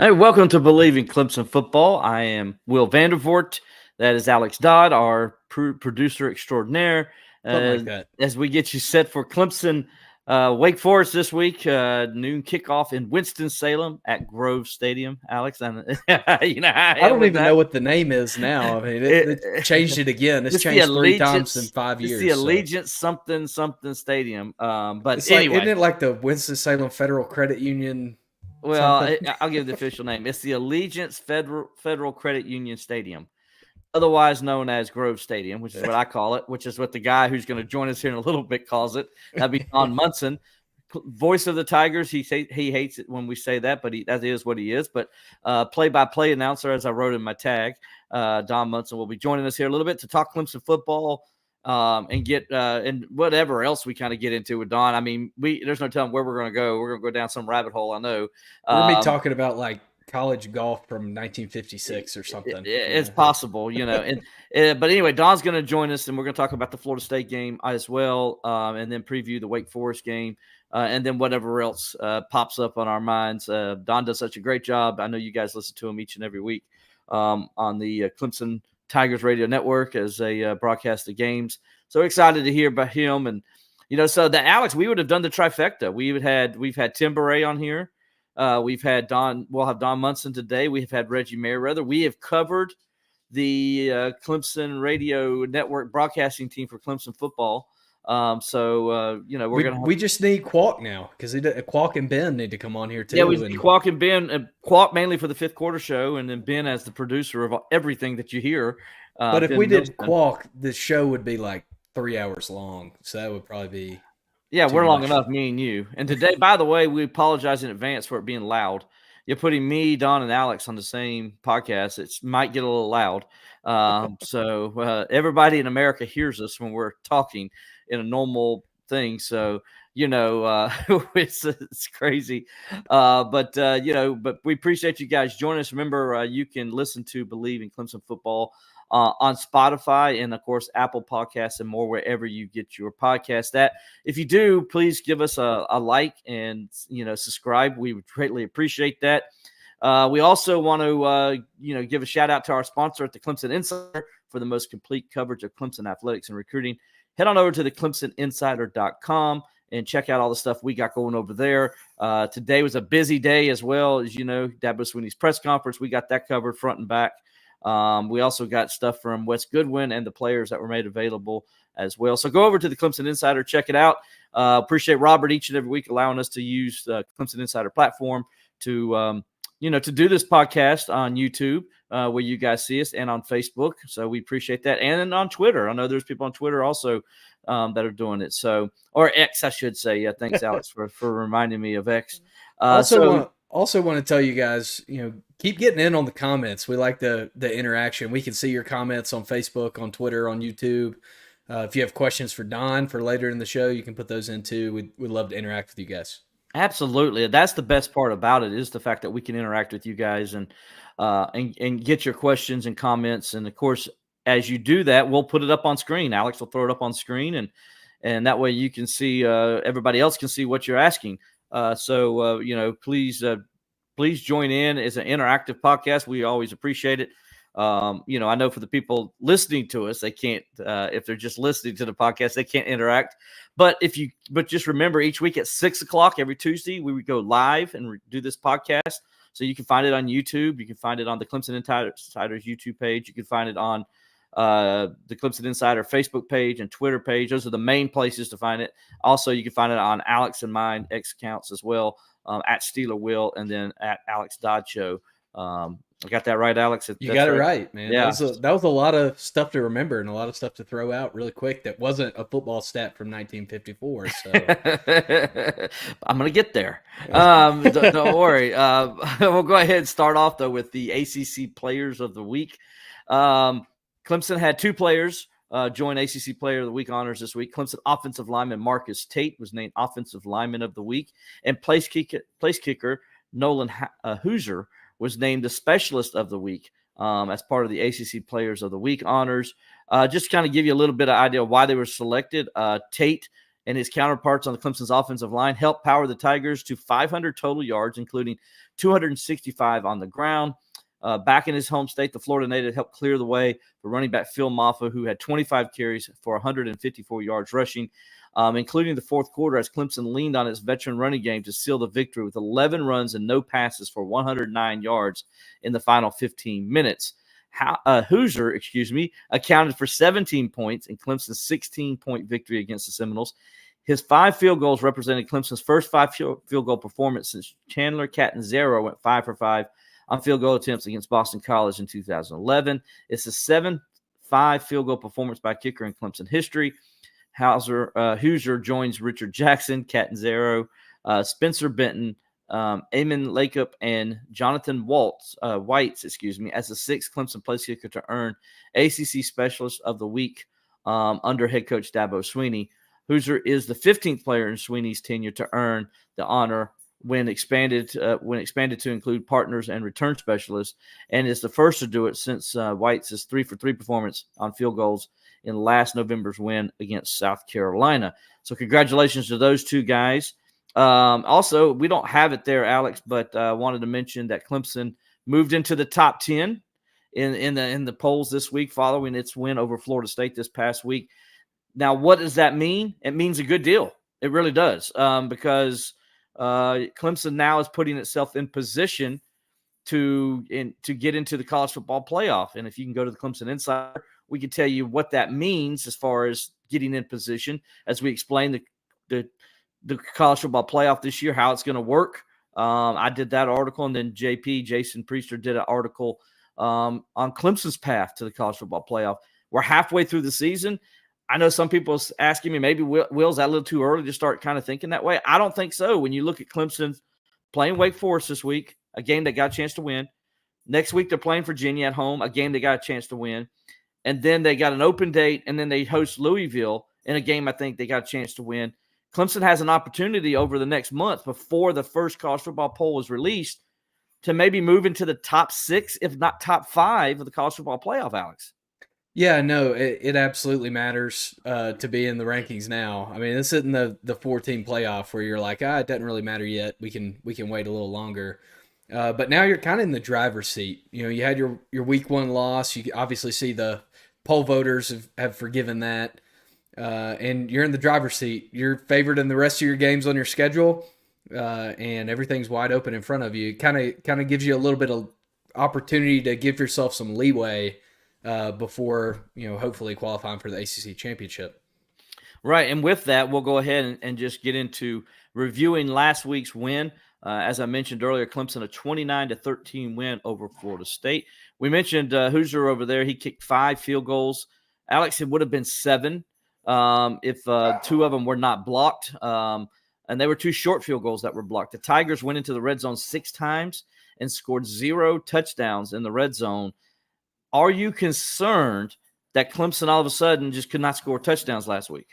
Hey, welcome to Bleav in Clemson Football. I am Will Vandervoort. That is Alex Dodd, our producer extraordinaire. Something like that. As we get you set for Clemson Wake Forest this week, noon kickoff in Winston-Salem at Grove Stadium. Alex, I don't even know what the name is now. I mean, it changed it again. It's changed 3 times in 5 years. It's the Allegiance something Stadium. But it's anyway, isn't it like the Winston-Salem Federal Credit Union? Well, I'll give the official name. It's the Allegiance Federal Credit Union Stadium, otherwise known as Grove Stadium, which is what I call it, which is what the guy who's going to join us here in a little bit calls it. That'd be Don Munson, voice of the Tigers. He hates it when we say that, but that is what he is. But play-by-play announcer, as I wrote in my tag, Don Munson will be joining us here a little bit to talk Clemson football. And get and whatever else we kind of get into with Don. I mean, there's no telling where we're going to go. We're going to go down some rabbit hole. I know. We're going to be talking about like college golf from 1956 or something. It's possible, And but anyway, Don's going to join us, and we're going to talk about the Florida State game as well, and then preview the Wake Forest game, and then whatever else pops up on our minds. Don does such a great job. I know you guys listen to him each and every week on the Clemson Tigers Radio Network as they broadcast the games. So excited to hear about him. And, so that Alex, we would have done the trifecta. We've had Tim Beret on here. We'll have Don Munson today. We have had Reggie Merriweather. We have covered the Clemson Radio Network broadcasting team for Clemson football. We just need Qualk now because Qualk and Ben need to come on here too. Yeah, we need Qualk and Ben. Qualk mainly for the fifth quarter show, and then Ben as the producer of everything that you hear. But if we did Qualk, the show would be like 3 hours long, so that would probably be. Yeah, we're long enough, me and you. And today, by the way, we apologize in advance for it being loud. You're putting me, Don, and Alex on the same podcast. It might get a little loud. So everybody in America hears us when we're talking in a normal thing. So, it's crazy. But we appreciate you guys joining us. Remember, you can listen to Bleav in Clemson Football on Spotify and, of course, Apple Podcasts and more, wherever you get your podcast. If you do, please give us a like and, subscribe. We would greatly appreciate that. We also want to, give a shout out to our sponsor at the Clemson Insider for the most complete coverage of Clemson athletics and recruiting. Head on over to the ClemsonInsider.com and check out all the stuff we got going over there. Today was a busy day as well. As you know, Dabo Swinney's press conference, we got that covered front and back. We also got stuff from Wes Goodwin and the players that were made available as well. So go over to the Clemson Insider, check it out. Appreciate Robert each and every week allowing us to use the Clemson Insider platform to do this podcast on YouTube, where you guys see us, and on Facebook. So we appreciate that. And on Twitter. I know there's people on Twitter also that are doing it. So, or X, I should say. Yeah. Thanks, Alex, for reminding me of X. Also want to tell you guys, keep getting in on the comments. We like the interaction. We can see your comments on Facebook, on Twitter, on YouTube. If you have questions for Don for later in the show, you can put those in too. We'd love to interact with you guys. Absolutely. That's the best part about it, is the fact that we can interact with you guys and get your questions and comments. And of course, as you do that, we'll put it up on screen. Alex will throw it up on screen, and that way you can see, everybody else can see what you're asking. Please join in. It's an interactive podcast. We always appreciate it. I know for the people listening to us, they can't, if they're just listening to the podcast, they can't interact. But just remember, each week at 6:00 every Tuesday, we would go live and do this podcast. So you can find it on YouTube. You can find it on the Clemson Insider's YouTube page. You can find it on the Clemson Insider Facebook page and Twitter page. Those are the main places to find it. Also, you can find it on Alex and mine X accounts as well, at Steeler Will and then at Alex Dodd Show. I got that right, Alex? You got it right, man. Yeah. That was a lot of stuff to remember and a lot of stuff to throw out really quick that wasn't a football stat from 1954. So I'm going to get there. Don't worry. We'll go ahead and start off, though, with the ACC Players of the Week. Clemson had 2 players join ACC Player of the Week honors this week. Clemson offensive lineman Marcus Tate was named Offensive Lineman of the Week, and place kicker Nolan Hooser was named the Specialist of the Week as part of the ACC Players of the Week honors. Just kind of give you a little bit of idea of why they were selected. Tate and his counterparts on the Clemson's offensive line helped power the Tigers to 500 total yards, including 265 on the ground. Back in his home state, the Florida native helped clear the way for running back Phil Maffa, who had 25 carries for 154 yards rushing, including the fourth quarter, as Clemson leaned on its veteran running game to seal the victory with 11 runs and no passes for 109 yards in the final 15 minutes. Hoosier, accounted for 17 points in Clemson's 16-point victory against the Seminoles. His 5 field goals represented Clemson's first 5 field goal performance since Chandler Catanzaro went 5 for 5 on field goal attempts against Boston College in 2011. It's the 7th 5 field goal performance by a kicker in Clemson history. Hoosier joins Richard Jackson, Catanzaro, Spencer Benton, Eamon Lacob, and Jonathan Whites, as the 6th Clemson place kicker to earn ACC Specialist of the Week under head coach Dabo Swinney. Hoosier is the 15th player in Swinney's tenure to earn the honor when expanded to include partners and return specialists, and is the first to do it since White's 3-for-3 performance on field goals in last November's win against South Carolina. So congratulations to those 2 guys. Also, we don't have it there, Alex, but I wanted to mention that Clemson moved into the top 10 in the polls this week following its win over Florida State this past week. Now, what does that mean? It means a good deal. It really does, because Clemson now is putting itself in position to get into the college football playoff. And if you can go to the Clemson Insider, we can tell you what that means as far as getting in position, as we explain the college football playoff this year, how it's going to work. I did that article, and then Jason Priester did an article on Clemson's path to the college football playoff. We're halfway through the season. I know some people asking me, maybe Will's that a little too early to start kind of thinking that way. I don't think so. When you look at Clemson playing Wake Forest this week, a game they got a chance to win. Next week they're playing Virginia at home, a game they got a chance to win. And then they got an open date, and then they host Louisville in a game I think they got a chance to win. Clemson has an opportunity over the next month before the first college football poll is released to maybe move into the top 6, if not top 5 of the college football playoff, Alex. Yeah, no, it absolutely matters to be in the rankings now. I mean, this isn't the 4-team playoff where you're like, it doesn't really matter yet. We can wait a little longer. But now you're kind of in the driver's seat. You know, you had your week 1 loss. You obviously see the poll voters have forgiven that. And you're in the driver's seat. You're favored in the rest of your games on your schedule, and everything's wide open in front of you. Kind of gives you a little bit of opportunity to give yourself some leeway before, hopefully qualifying for the ACC championship. Right, and with that, we'll go ahead and just get into reviewing last week's win. As I mentioned earlier, Clemson a 29-13 win over Florida State. We mentioned Hoosier over there. He kicked 5 field goals. Alex, it would have been 7 if 2 of them were not blocked. And they were 2 short field goals that were blocked. The Tigers went into the red zone 6 times and scored 0 touchdowns in the red zone. Are you concerned that Clemson all of a sudden just could not score touchdowns last week?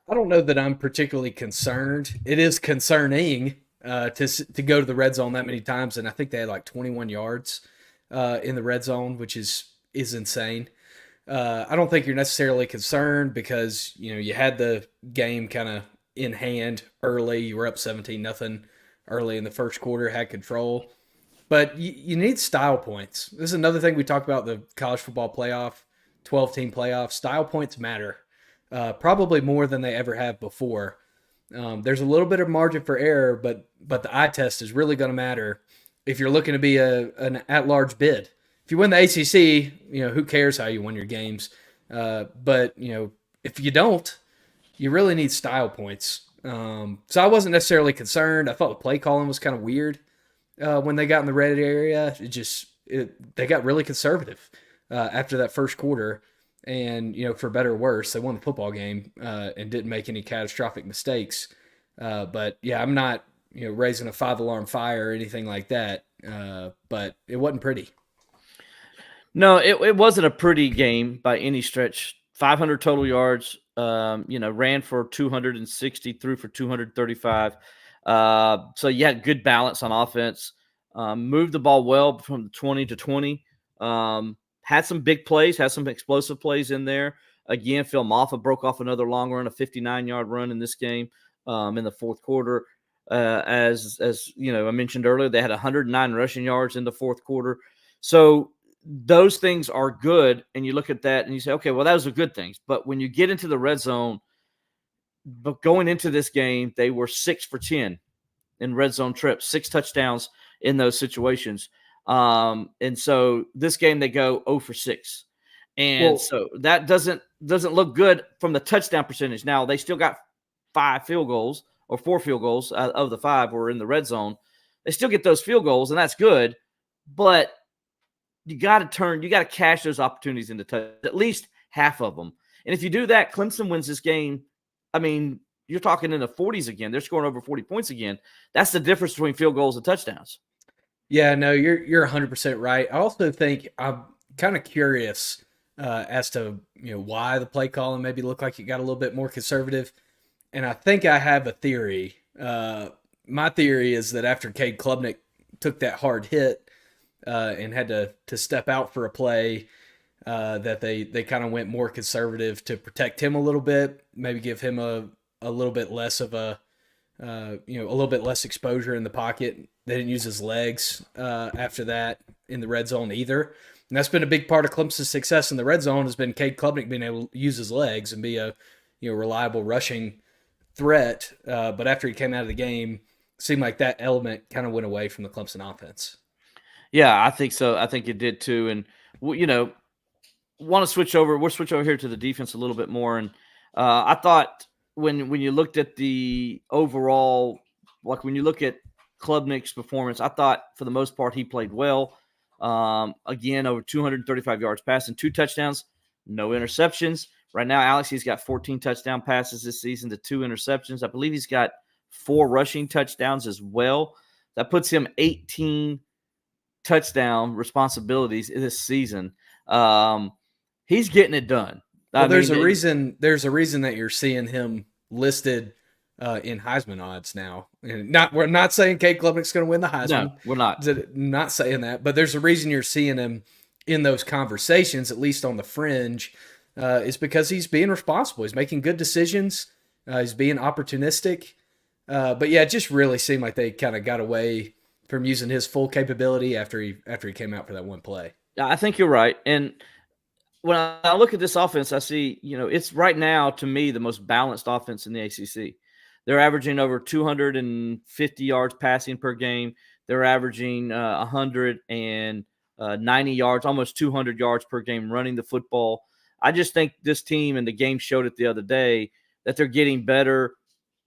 I don't know that I'm particularly concerned. It is concerning to go to the red zone that many times, and I think they had like 21 yards in the red zone, which is insane. I don't think you're necessarily concerned because you had the game kind of in hand early. You were up 17-0 early in the first quarter, had control. But you need style points. This is another thing we talk about the college football playoff, 12-team playoff. Style points matter, probably more than they ever have before. There's a little bit of margin for error, but the eye test is really going to matter if you're looking to be an at-large bid. If you win the ACC, who cares how you win your games? But if you don't, you really need style points. So I wasn't necessarily concerned. I thought the play calling was kind of weird. When they got in the red area, they got really conservative after that first quarter, and for better or worse, they won the football game and didn't make any catastrophic mistakes. But yeah, I'm not raising a 5-alarm fire or anything like that. But it wasn't pretty. No, it wasn't a pretty game by any stretch. 500 total yards. Ran for 260, threw for 235. So you had good balance on offense. Moved the ball well from 20 to 20. had some big plays, had some explosive plays in there. Again, Phil Maffa broke off another long run, a 59-yard run in this game in the fourth quarter. As I mentioned earlier, they had 109 rushing yards in the fourth quarter. So those things are good, and you look at that and you say, okay, well, those are good things. But when you get into the red zone, but going into this game, they were 6 for 10 in red zone trips, 6 touchdowns in those situations. And so this game they go 0 for 6. And so that doesn't look good from the touchdown percentage. Now they still got 5 field goals or 4 field goals of the 5 were in the red zone. They still get those field goals, and that's good. But you got to cash those opportunities into at least half of them. And if you do that, Clemson wins this game. I mean, you're talking in the 40s again. They're scoring over 40 points again. That's the difference between field goals and touchdowns. Yeah, no, you're 100% right. I also think I'm kind of curious as to why the play calling maybe looked like it got a little bit more conservative. And I think I have a theory. My theory is that after Cade Klubnik took that hard hit and had to step out for a play, that they kind of went more conservative to protect him a little bit, maybe give him a little bit less of a little bit less exposure in the pocket. They didn't use his legs after that in the red zone either. And that's been a big part of Clemson's success in the red zone, has been Cade Klubnik being able to use his legs and be a reliable rushing threat. But after he came out of the game, it seemed like that element kind of went away from the Clemson offense. Yeah, I think so. I think it did too. And want to switch over. We'll switch over here to the defense a little bit more. And I thought when you looked at the overall, like when you look at Klubnik's performance, I thought for the most part he played well. Again, over 235 yards passing, 2 touchdowns, no interceptions. Right now, Alex, he's got 14 touchdown passes this season to 2 interceptions. I Bleav he's got 4 rushing touchdowns as well. That puts him 18 touchdown responsibilities this season. He's getting it done. Well, there's a reason that you're seeing him listed in Heisman odds now. And we're not saying Cade Klubnik's going to win the Heisman. No, we're not. Not saying that, but there's a reason you're seeing him in those conversations, at least on the fringe, is because he's being responsible. He's making good decisions. He's being opportunistic. But yeah, it just really seemed like they kind of got away from using his full capability after he came out for that one play. I think you're right. And when I look at this offense, I see, it's right now to me the most balanced offense in the ACC. They're averaging over 250 yards passing per game. They're averaging 190 yards, almost 200 yards per game running the football. I just think this team, and the game showed it the other day, that they're getting better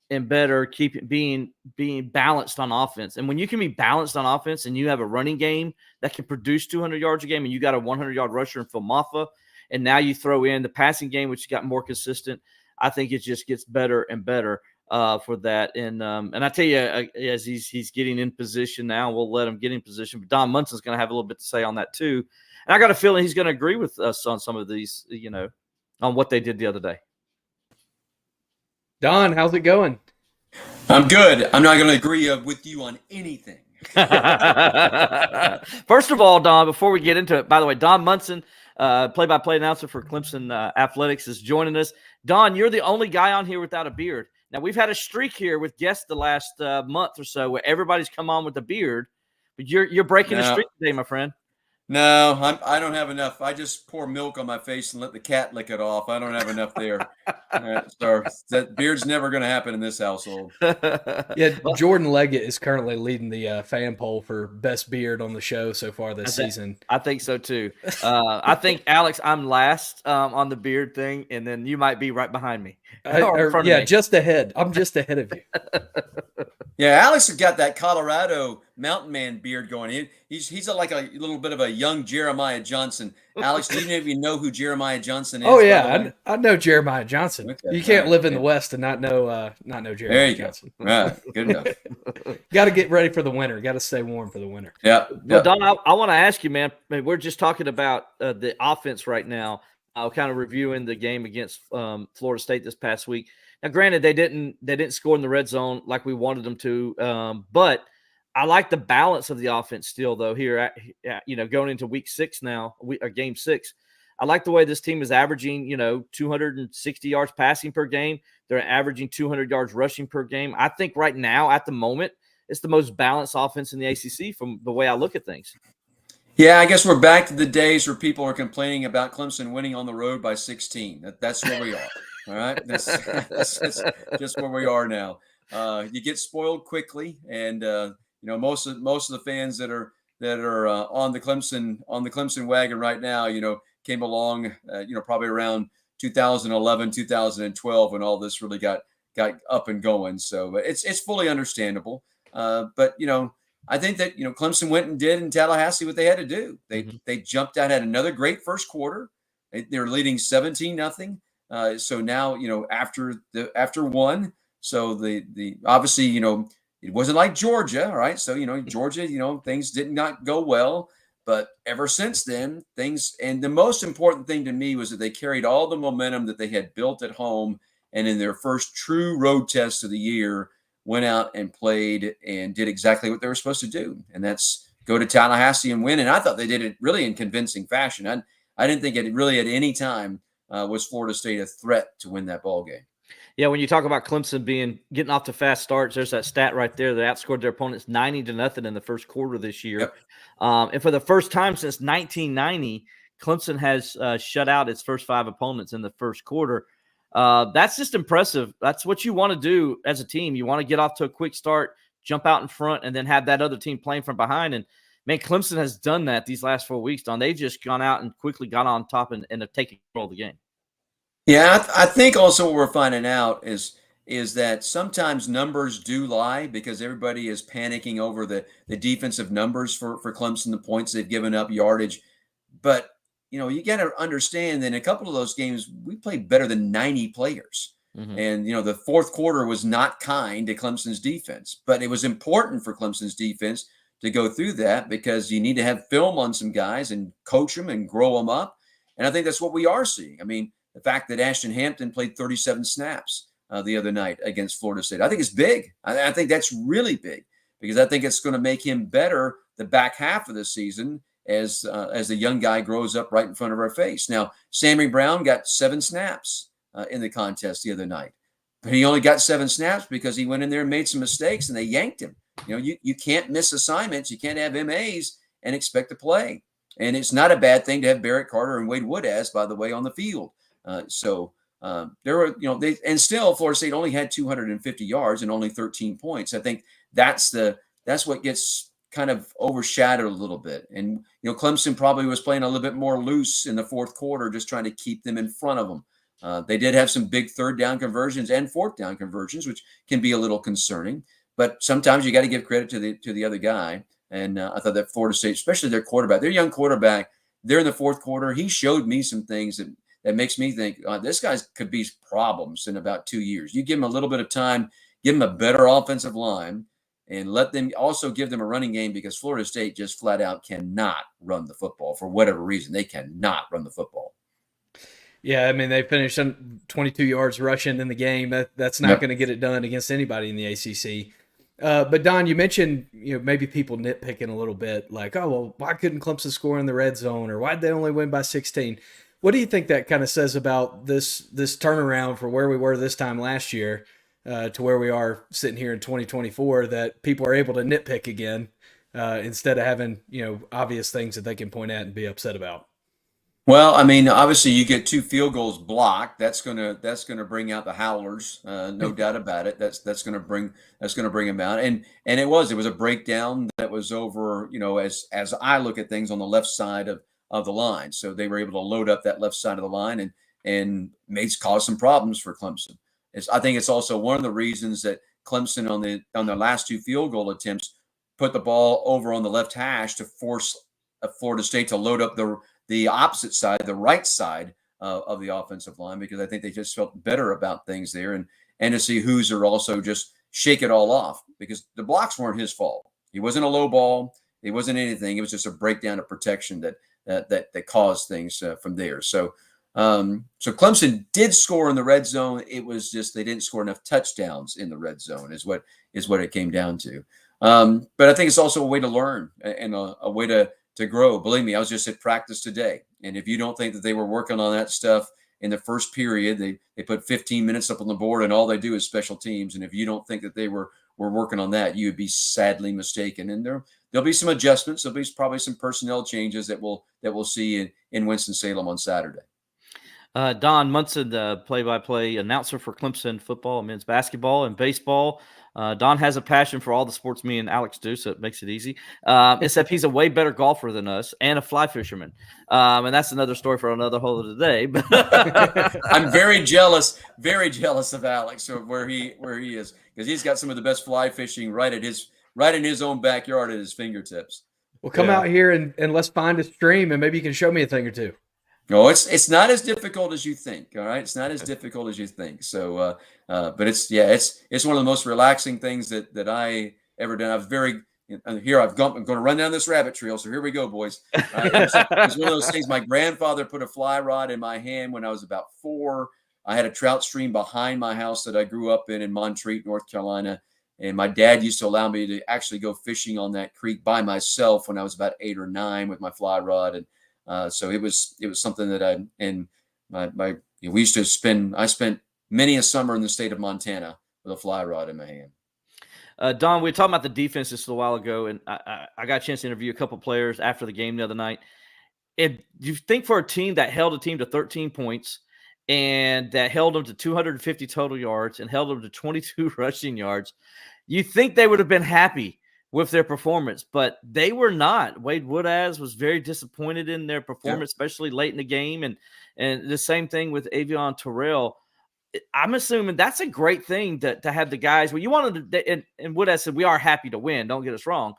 and better, being balanced on offense. And when you can be balanced on offense and you have a running game that can produce 200 yards a game, and you got a 100-yard rusher in Phil Maffa, and now you throw in the passing game, which got more consistent, I think it just gets better and better for that. And I tell you, as he's getting in position now, we'll let him get in position. But Don Munson's going to have a little bit to say on that too. And I got a feeling he's going to agree with us on some of these, on what they did the other day. Don, how's it going? I'm good. I'm not going to agree with you on anything. First of all, Don, before we get into it, by the way, Don Munson, play-by-play announcer for Clemson Athletics, is joining us. Don, you're the only guy on here without a beard. Now, we've had a streak here with guests the last month or so where everybody's come on with a beard, but you're breaking the streak today, my friend. No, I don't have enough. I just pour milk on my face and let the cat lick it off. I don't have enough there. So that beard's never going to happen in this household. Yeah, Jordan Leggett is currently leading the fan poll for best beard on the show so far this season. I think so too. I think, Alex, I'm last on the beard thing, and then you might be right behind me. Just ahead. I'm just ahead of you. Yeah, Alex has got that Colorado mountain man beard going. He's like a little bit of a young Jeremiah Johnson. Alex, do you even know who Jeremiah Johnson is? Oh yeah, I know Jeremiah Johnson. Okay. You can't live in the West and not know Jeremiah Johnson. Right, good enough. Got to get ready for the winter. Got to stay warm for the winter. Yeah. Well, Don, I want to ask you, man. We're just talking about the offense right now. Kind of reviewing the game against Florida State this past week. Now, granted, they didn't score in the red zone like we wanted them to, but I like the balance of the offense still, though, here, going into week 6 now, or game 6. I like the way this team is averaging, 260 yards passing per game. They're averaging 200 yards rushing per game. I think right now, at the moment, it's the most balanced offense in the ACC from the way I look at things. Yeah, I guess we're back to the days where people are complaining about Clemson winning on the road by 16. That's where we are. All right, that's just where we are now. You get spoiled quickly, and most of the fans that are on the Clemson wagon right now, came along, probably around 2011, 2012 when all this really got up and going. So it's fully understandable. But I think that Clemson went and did in Tallahassee what they had to do. They jumped out, had another great first quarter. They're leading 17-0. So now after one, so the obviously it wasn't like Georgia, all right? So Georgia, things did not go well, but ever since then and the most important thing to me was that they carried all the momentum that they had built at home, and in their first true road test of the year, went out and played and did exactly what they were supposed to do, and that's go to Tallahassee and win. And I thought they did it really in convincing fashion. I didn't think it really at any time was Florida State a threat to win that ball game. Yeah, when you talk about Clemson getting off to fast starts, there's that stat right there that outscored their opponents 90-0 in the first quarter this year. Yep. And for the first time since 1990, Clemson has shut out its first 5 opponents in the first quarter. That's just impressive. That's what you want to do as a team. You want to get off to a quick start, jump out in front, and then have that other team playing from behind. And, man, Clemson has done that these last 4 weeks, Don. They've just gone out and quickly got on top and have taken control of the game. Yeah, I think also what we're finding out is that sometimes numbers do lie, because everybody is panicking over the defensive numbers for Clemson, the points they've given up, yardage. But you got to understand that in a couple of those games, we played better than 90 players. Mm-hmm. And, the fourth quarter was not kind to Clemson's defense. But it was important for Clemson's defense to go through that, because you need to have film on some guys and coach them and grow them up. And I think that's what we are seeing. I mean, the fact that Ashton Hampton played 37 snaps the other night against Florida State, I think it's big. I think that's really big, because I think it's going to make him better the back half of the season as the young guy grows up right in front of our face. Now, Sammy Brown got 7 snaps in the contest the other night, but he only got 7 snaps because he went in there and made some mistakes, and they yanked him. You can't miss assignments. You can't have MAs and expect to play. And it's not a bad thing to have Barrett Carter and Wade Woodaz, by the way, on the field. There were, and still Florida State only had 250 yards and only 13 points. I think that's what gets kind of overshadowed a little bit. And, Clemson probably was playing a little bit more loose in the fourth quarter, just trying to keep them in front of them. They did have some big 3rd down conversions and 4th down conversions, which can be a little concerning, but sometimes you got to give credit to the other guy. And I thought that Florida State, especially their quarterback, their young quarterback, there in the fourth quarter, he showed me some things that makes me think this guy could be problems in about 2 years. You give him a little bit of time, give him a better offensive line, and let them also give them a running game, because Florida State just flat out cannot run the football for whatever reason. They cannot run the football. Yeah, I mean, they finished 22 yards rushing in the game. That's not going to get it done against anybody in the ACC. But Don, you mentioned maybe people nitpicking a little bit, like, oh, well, why couldn't Clemson score in the red zone, or why'd they only win by 16? What do you think that kind of says about this turnaround for where we were this time last year to where we are sitting here in 2024, that people are able to nitpick again instead of having obvious things that they can point at and be upset about? Well, I mean, obviously you get 2 field goals blocked. That's gonna bring out the howlers, no doubt about it. That's gonna bring them out. And it was a breakdown that was over, as I look at things, on the left side of the line. So they were able to load up that left side of the line and cause some problems for Clemson. I think it's also one of the reasons that Clemson on their last 2 field goal attempts put the ball over on the left hash to force Florida State to load up the opposite side, the right side of the offensive line, because I think they just felt better about things there, and to see Hoosier also just shake it all off, because the blocks weren't his fault. He wasn't a low ball. It wasn't anything. It was just a breakdown of protection that caused things from there. So Clemson did score in the red zone. It was just they didn't score enough touchdowns in the red zone is what it came down to. But I think it's also a way to learn and a way to grow. Believe me, I was just at practice today. And if you don't think that they were working on that stuff in the first period, they put 15 minutes up on the board and all they do is special teams. And if you don't think that they were working on that, you would be sadly mistaken. And there'll be some adjustments. There'll be probably some personnel changes that we'll see in Winston-Salem on Saturday. Don Munson, the play-by-play announcer for Clemson football, men's basketball, and baseball. Don has a passion for all the sports me and Alex do, so it makes it easy. Except he's a way better golfer than us and a fly fisherman. And that's another story for another whole of the day. I'm very jealous of Alex of where he is, because he's got some of the best fly fishing right in his own backyard at his fingertips. Well, come out here and let's find a stream, and maybe you can show me a thing or two. No, it's not as difficult as you think. All right, it's not as difficult as you think. So, but it's one of the most relaxing things that I ever done. I'm going to run down this rabbit trail. So here we go, boys. It's one of those things. My grandfather put a fly rod in my hand when I was about 4. I had a trout stream behind my house that I grew up in Montreat, North Carolina, and my dad used to allow me to actually go fishing on that creek by myself when I was about 8 or 9 with my fly rod. And so it was something that I spent many a summer in the state of Montana with a fly rod in my hand. Don, we were talking about the defense just a while ago, and I got a chance to interview a couple players after the game the other night. If you think for a team that held a team to 13 points and that held them to 250 total yards and held them to 22 rushing yards, you think they would have been happy with their performance, but they were not. Wade Woodaz was very disappointed in their performance, especially late in the game. And the same thing with Avion Terrell. I'm assuming that's a great thing to have the guys. Well, you wanted to, and Woodaz said, we are happy to win. Don't get us wrong.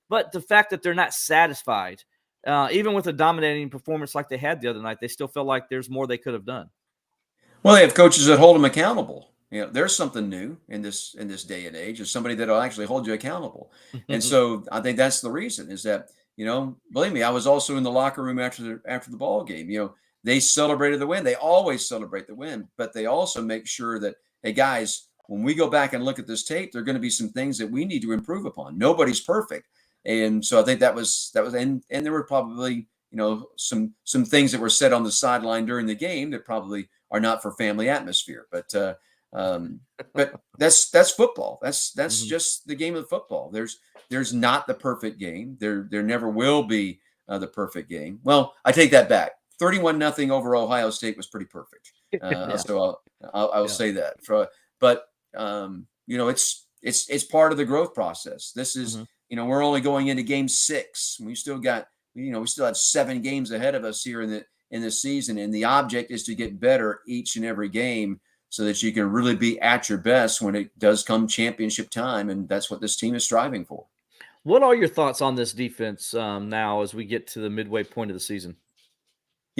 But the fact that they're not satisfied, even with a dominating performance like they had the other night, they still feel like there's more they could have done. Well, they have coaches that hold them accountable. There's something new in this day and age, is somebody that'll actually hold you accountable. And so I think that's the reason, is that, believe me, I was also in the locker room after the ball game. They celebrated the win. They always celebrate the win, but they also make sure that, hey guys, when we go back and look at this tape, there are going to be some things that we need to improve upon. Nobody's perfect. And so I think that was, and there were probably, some things that were said on the sideline during the game that probably are not for family atmosphere, but that's football. That's just the game of football. There's not the perfect game. There never will be the perfect game. Well, I take that back. 31-0 over Ohio State was pretty perfect. So I'll say that. But it's part of the growth process. This is we're only going into game 6. We still have 7 games ahead of us here in the season, and the object is to get better each and every game, so that you can really be at your best when it does come championship time. And that's what this team is striving for. What are your thoughts on this defense now as we get to the midway point of the season?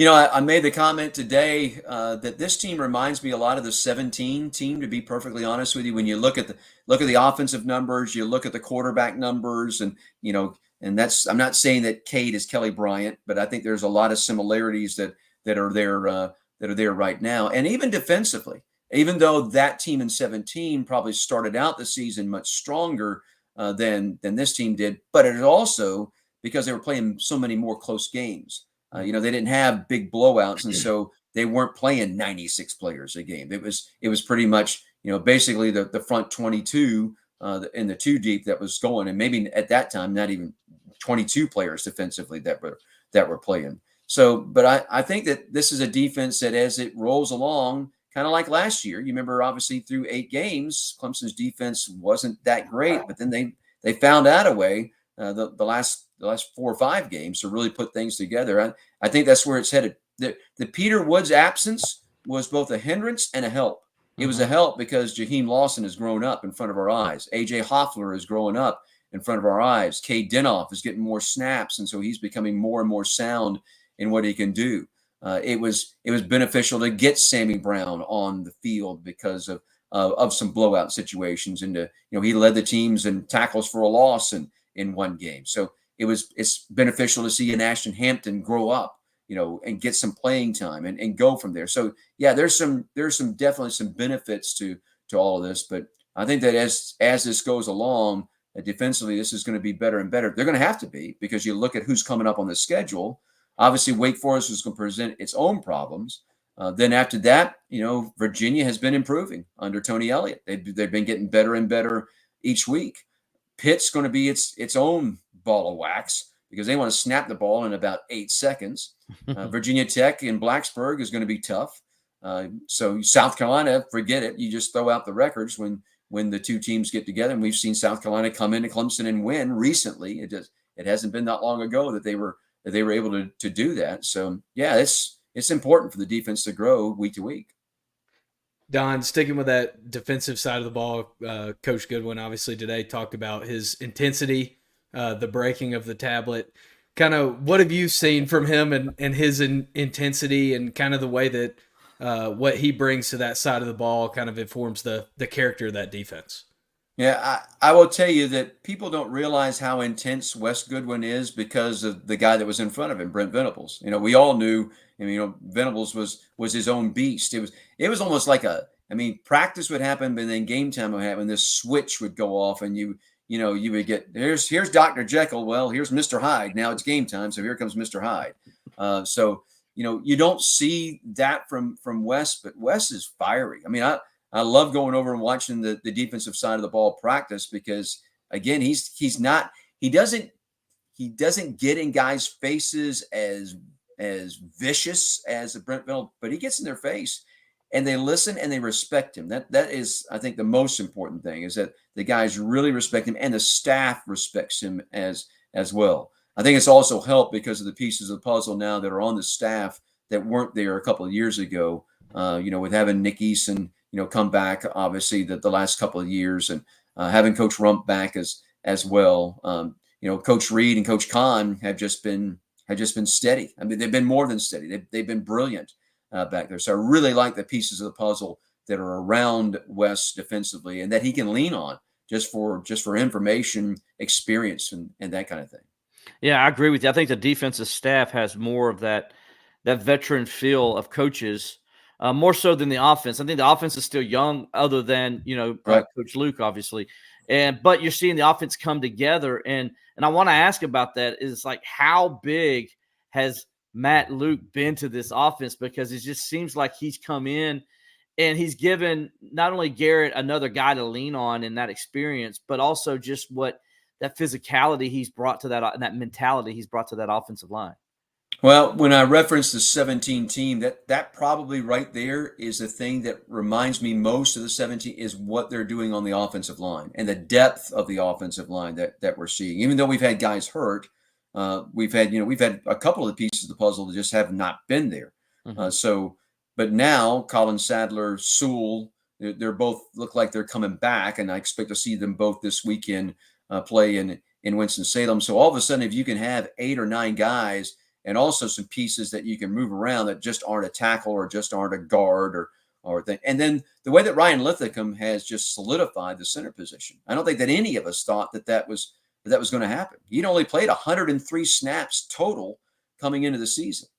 I made the comment today that this team reminds me a lot of the 17 team, to be perfectly honest with you. When you look at the offensive numbers, you look at the quarterback numbers, and that's, I'm not saying that Cade is Kelly Bryant, but I think there's a lot of similarities that are there right now. And even defensively, even though that team in 17 probably started out the season much stronger than this team did, but it is also because they were playing so many more close games. They didn't have big blowouts, and so they weren't playing 96 players a game. It was pretty much basically the front 22 in the 2 deep that was going, and maybe at that time not even 22 players defensively that were playing. So, but I think that this is a defense that, as it rolls along, kind of like last year, you remember, obviously through 8 games, Clemson's defense wasn't that great, but then they found out a way the last 4 or 5 games to really put things together. I think that's where it's headed. The Peter Woods absence was both a hindrance and a help. It was a help because Jaheim Lawson has grown up in front of our eyes. A.J. Hoffler is growing up in front of our eyes. Cade Dinoff is getting more snaps, and so he's becoming more and more sound in what he can do. It was beneficial to get Sammy Brown on the field because of some blowout situations, and he led the teams in tackles for a loss in one game. So it's beneficial to see an Ashton Hampton grow up, and get some playing time and go from there. So yeah, there's definitely some benefits to all of this, but I think that as this goes along, defensively, this is going to be better and better. They're going to have to be, because you look at who's coming up on the schedule. Obviously, Wake Forest is going to present its own problems. Then after that, Virginia has been improving under Tony Elliott. They've been getting better and better each week. Pitt's going to be its own ball of wax, because they want to snap the ball in about 8 seconds. Virginia Tech in Blacksburg is going to be tough. So South Carolina, forget it. You just throw out the records when the two teams get together. And we've seen South Carolina come into Clemson and win recently. It hasn't been that long ago that they were able to do that. So yeah, it's important for the defense to grow week to week. Don, sticking with that defensive side of the ball, Coach Goodwin obviously today talked about his intensity, the breaking of the tablet. Kind of what have you seen from him and his intensity, and kind of the way that what he brings to that side of the ball kind of informs the character of that defense? Yeah, I will tell you that people don't realize how intense Wes Goodwin is because of the guy that was in front of him, Brent Venables. We all knew. Venables was his own beast. It was almost like practice would happen, but then game time would happen. This switch would go off, and you would get, here's Dr. Jekyll. Well, here's Mr. Hyde. Now it's game time, so here comes Mr. Hyde. So you don't see that from Wes, but Wes is fiery. I love going over and watching the defensive side of the ball practice, because again, he doesn't get in guys' faces as vicious as a Brent Venables, but he gets in their face and they listen and they respect him. That is, I think, the most important thing, is that the guys really respect him and the staff respects him as well. I think it's also helped because of the pieces of the puzzle now that are on the staff that weren't there a couple of years ago. With having Nick Eason, come back, obviously the last couple of years, and having Coach Rump back as well. Coach Reed and Coach Kahn have just been steady. They've been more than steady. They've been brilliant back there. So I really like the pieces of the puzzle that are around Wes defensively, and that he can lean on just for information, experience, and that kind of thing. Yeah, I agree with you. I think the defensive staff has more of that veteran feel of coaches, more so than the offense. I think the offense is still young, other than Right. Coach Luke, obviously, but you're seeing the offense come together, and I want to ask about that. Is like, how big has Matt Luke been to this offense? Because it just seems like he's come in and he's given not only Garrett another guy to lean on in that experience, but also just what that physicality he's brought to that, and that mentality he's brought to that offensive line. Well, when I reference the 17 team, that probably right there is the thing that reminds me most of the 17, is what they're doing on the offensive line and the depth of the offensive line that we're seeing. Even though we've had guys hurt, we've had a couple of the pieces of the puzzle that just have not been there. Mm-hmm. But now Colin Sadler, Sewell, they're both look like they're coming back, and I expect to see them both this weekend play in Winston-Salem. So all of a sudden, if you can have 8 or 9 guys, and also some pieces that you can move around that just aren't a tackle or just aren't a guard or thing. And then the way that Ryan Lithicum has just solidified the center position. I don't think that any of us thought that was going to happen. He'd only played 103 snaps total coming into the season.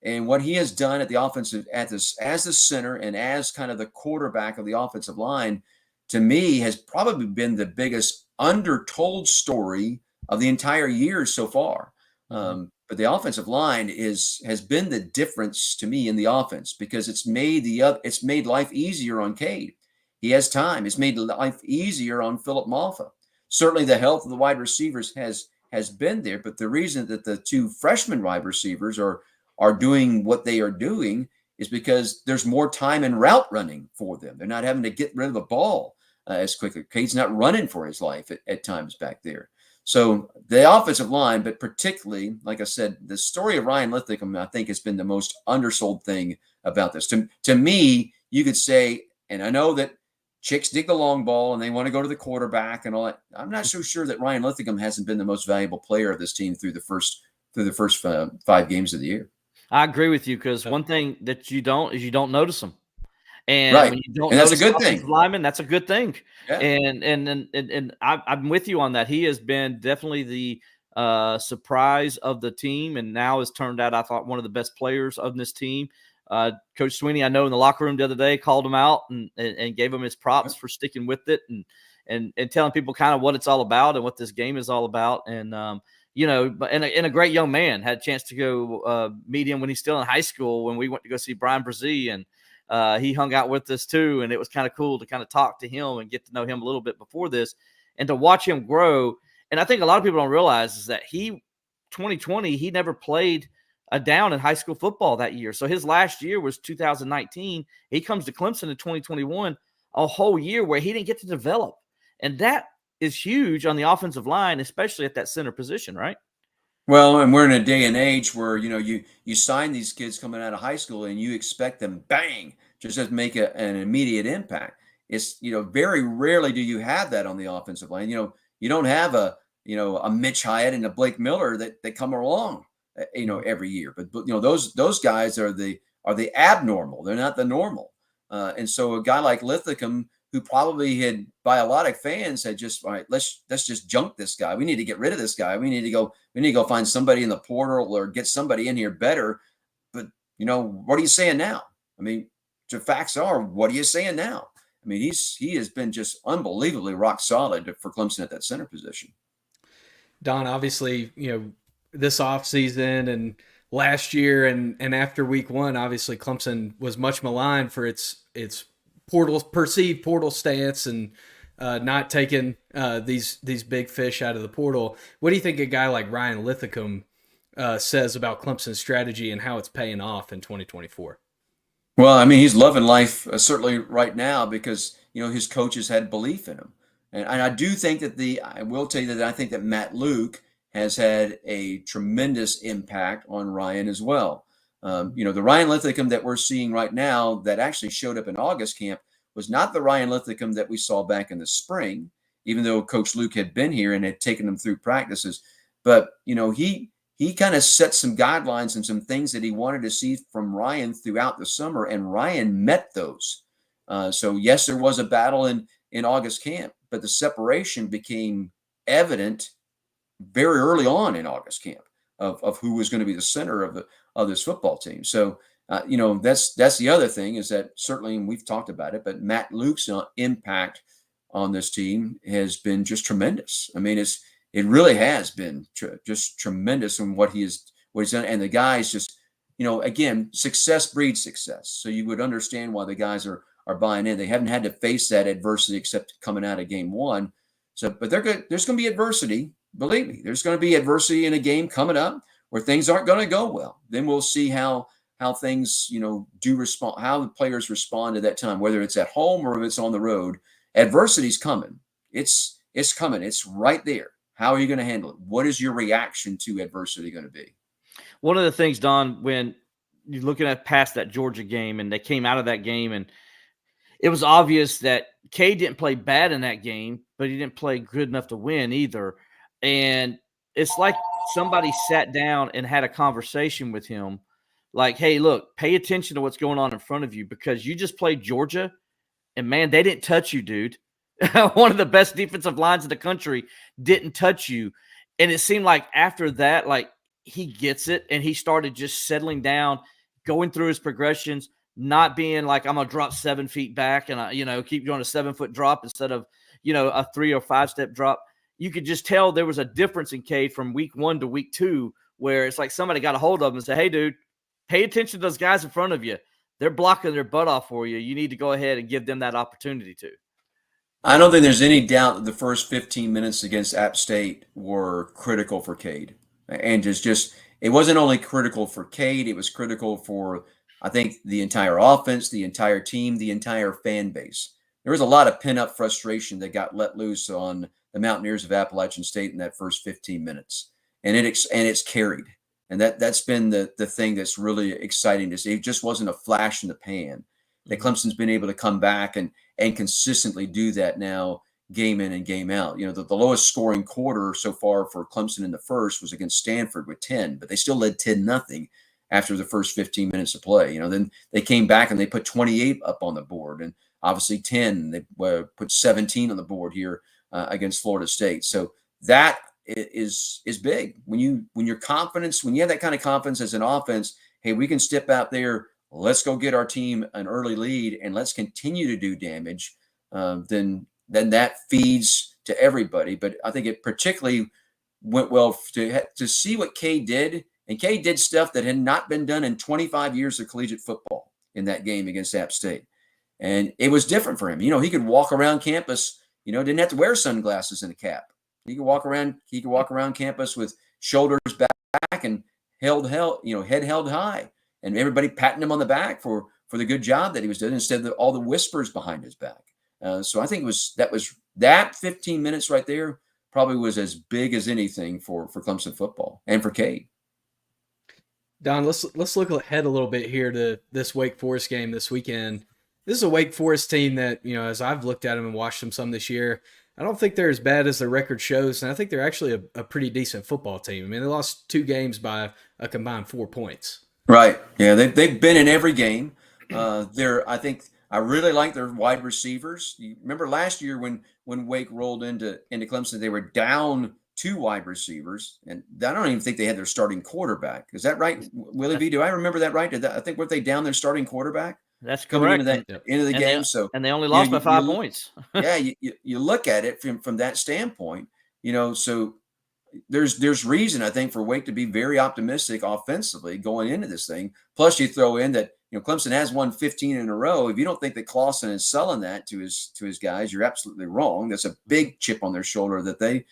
And what he has done at the offensive, as the center and as kind of the quarterback of the offensive line, to me, has probably been the biggest undertold story of the entire year so far. But the offensive line has been the difference to me in the offense, because it's made life easier on Cade. He has time. It's made life easier on Philip Malfa. Certainly, the health of the wide receivers has been there, but the reason that the 2 freshman wide receivers are doing what they are doing is because there's more time in route running for them. They're not having to get rid of the ball as quickly. Cade's not running for his life at times back there. So the offensive line, but particularly, like I said, the story of Ryan Lithicum, I think, has been the most undersold thing about this. To me, you could say, and I know that chicks dig the long ball and they want to go to the quarterback and all that. I'm not so sure that Ryan Lithicum hasn't been the most valuable player of this team through the first 5 games of the year. I agree with you, because one thing that you don't notice them. And right. when you don't, and that's a good thing. Lineman, that's a good thing. Yeah. And I'm with you on that. He has been definitely the surprise of the team, and now has turned out, I thought, one of the best players of this team. Coach Sweeney, I know in the locker room the other day, called him out and gave him his props for sticking with it. And and telling people kind of what it's all about and what this game is all about. And but and a great young man. Had a chance to go meet him when he's still in high school when we went to go see Brian Brzee, and he hung out with us too. And it was kind of cool to kind of talk to him and get to know him a little bit before this, and to watch him grow. And I think a lot of people don't realize is that 2020, he never played a down in high school football that year. So his last year was 2019. He comes to Clemson in 2021, a whole year where he didn't get to develop. And that is huge on the offensive line, especially at that center position, right? Well, and we're in a day and age where, you sign these kids coming out of high school and you expect them, bang, just to make an immediate impact. It's, very rarely do you have that on the offensive line. You don't have a Mitch Hyatt and a Blake Miller that come along, every year. But those guys are the abnormal. They're not the normal. And so a guy like Linthicum, who probably had, by a lot of fans, had just, all right, let's just junk this guy. We need to get rid of this guy. We need to go find somebody in the portal or get somebody in here better. But what are you saying now? I mean, the facts are, what are you saying now? I mean, he has been just unbelievably rock solid for Clemson at that center position. Don, obviously, this offseason and last year and after week one, obviously Clemson was much maligned for its perceived portal stance and not taking these big fish out of the portal. What do you think a guy like Ryan Linthicum says about Clemson's strategy and how it's paying off in 2024? Well, I mean, he's loving life certainly right now because, his coaches had belief in him. And I do think that I will tell you that I think that Matt Luke has had a tremendous impact on Ryan as well. The Ryan Linthicum that we're seeing right now that actually showed up in August camp was not the Ryan Linthicum that we saw back in the spring, even though Coach Luke had been here and had taken him through practices. But, he kind of set some guidelines and some things that he wanted to see from Ryan throughout the summer, and Ryan met those. So, yes, there was a battle in August camp, but the separation became evident very early on in August camp of who was going to be the center of this football team. So, that's the other thing is that certainly, and we've talked about it, but Matt Luke's impact on this team has been just tremendous. I mean, it really has been just tremendous in what he's done. And the guys just, again, success breeds success. So you would understand why the guys are buying in. They haven't had to face that adversity except coming out of game one. So, but there's going to be adversity. Believe me, there's going to be adversity in a game coming up where things aren't going to go well. Then we'll see how things, do respond, how the players respond to that time, whether it's at home or if it's on the road. Adversity's coming. It's coming. It's right there. How are you going to handle it? What is your reaction to adversity going to be? One of the things, Don, when you're looking at past that Georgia game and they came out of that game, and it was obvious that Cade didn't play bad in that game, but he didn't play good enough to win either. And it's like somebody sat down and had a conversation with him like, hey, look, pay attention to what's going on in front of you because you just played Georgia, and, man, they didn't touch you, dude. One of the best defensive lines in the country didn't touch you. And it seemed like after that, like he gets it and he started just settling down, going through his progressions, not being like, I'm going to drop 7 feet back and, keep going a 7-foot drop instead of, a 3 or 5 step drop. You could just tell there was a difference in Cade from week 1 to week 2, where it's like somebody got a hold of him and said, hey, dude, pay attention to those guys in front of you. They're blocking their butt off for you. You need to go ahead and give them that opportunity to. I don't think there's any doubt that the first 15 minutes against App State were critical for Cade. And just it wasn't only critical for Cade, it was critical for, I think, the entire offense, the entire team, the entire fan base. There was a lot of pent-up frustration that got let loose on the Mountaineers of Appalachian State in that first 15 minutes. And it's carried. And that's been the thing that's really exciting to see. It just wasn't a flash in the pan. That Clemson's been able to come back and consistently do that now, game in and game out. The lowest scoring quarter so far for Clemson in the first was against Stanford with 10, but they still led 10-0 after the first 15 minutes of play. Then they came back and they put 28 up on the board, and obviously 10. They put 17 on the board here against Florida State. So that is big. When you have that kind of confidence as an offense, hey, we can step out there. Let's go get our team an early lead and let's continue to do damage. Then then that feeds to everybody. But I think it particularly went well to see what Cade did. And Cade did stuff that had not been done in 25 years of collegiate football in that game against App State. And it was different for him. He could walk around campus, didn't have to wear sunglasses and a cap. He could walk around campus with shoulders back and head held high, and everybody patting him on the back for the good job that he was doing instead of all the whispers behind his back. So I think that 15 minutes right there probably was as big as anything for Clemson football and for Cade. Don, let's look ahead a little bit here to this Wake Forest game this weekend. This is a Wake Forest team that, as I've looked at them and watched them some this year, I don't think they're as bad as their record shows, and I think they're actually a pretty decent football team. I mean, they lost 2 games by a combined 4 points. Right. Yeah, they've been in every game. I really like their wide receivers. You remember last year when Wake rolled into Clemson, they were down 2 wide receivers, and I don't even think they had their starting quarterback. Is that right, Willie V? Do I remember that right? Were they down their starting quarterback? That's coming correct. Into the game. And they only lost by 5 points. Yeah, you look at it from that standpoint, so there's reason, I think, for Wake to be very optimistic offensively going into this thing. Plus you throw in that, Clemson has won 15 in a row. If you don't think that Clawson is selling that to his guys, you're absolutely wrong. That's a big chip on their shoulder that they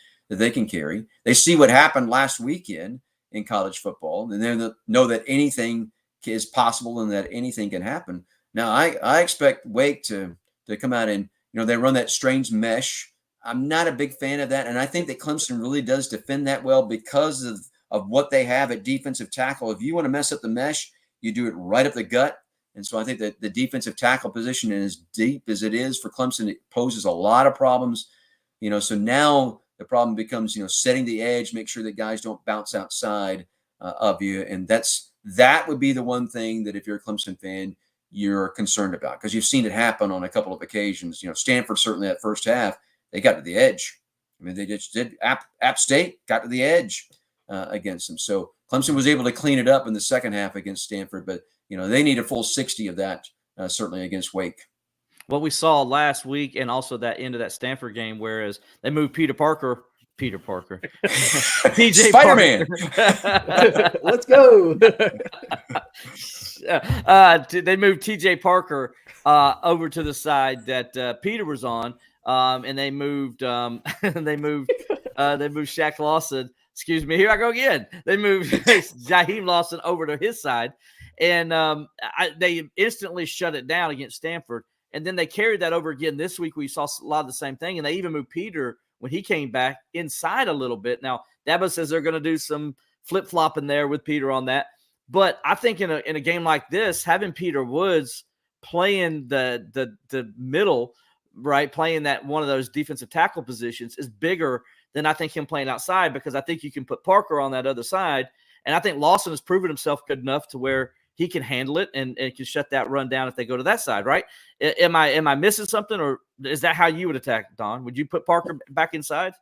can carry. They see what happened last weekend in college football, and they know that anything is possible and that anything can happen. Now, I expect Wake to come out and, they run that strange mesh. I'm not a big fan of that, and I think that Clemson really does defend that well because of what they have at defensive tackle. If you want to mess up the mesh, you do it right up the gut. And so I think that the defensive tackle position, as deep as it is for Clemson, it poses a lot of problems. So now the problem becomes, setting the edge, make sure that guys don't bounce outside of you. And that would be the one thing that if you're a Clemson fan, you're concerned about, because you've seen it happen on a couple of occasions. Stanford, certainly that first half, they got to the edge. I mean, they just did. App State got to the edge against them. So Clemson was able to clean it up in the second half against Stanford, but they need a full 60 of that certainly against Wake. What we saw last week, and also that end of that Stanford game, whereas they moved Peter Parker, DJ Spider-Man. Let's go. They moved TJ Parker over to the side that Peter was on, and they moved Shaq Lawson. Excuse me, here I go again. They moved Jaheim Lawson over to his side, and they instantly shut it down against Stanford. And then they carried that over again this week. We saw a lot of the same thing, and they even moved Peter when he came back inside a little bit. Now, Dabo says they're going to do some flip-flopping there with Peter on that. But I think in a game like this, having Peter Woods playing the middle, right, playing that one of those defensive tackle positions is bigger than I think him playing outside, because I think you can put Parker on that other side. And I think Lawson has proven himself good enough to where he can handle it and can shut that run down if they go to that side, right? Am I missing something, or is that how you would attack, Don? Would you put Parker back inside?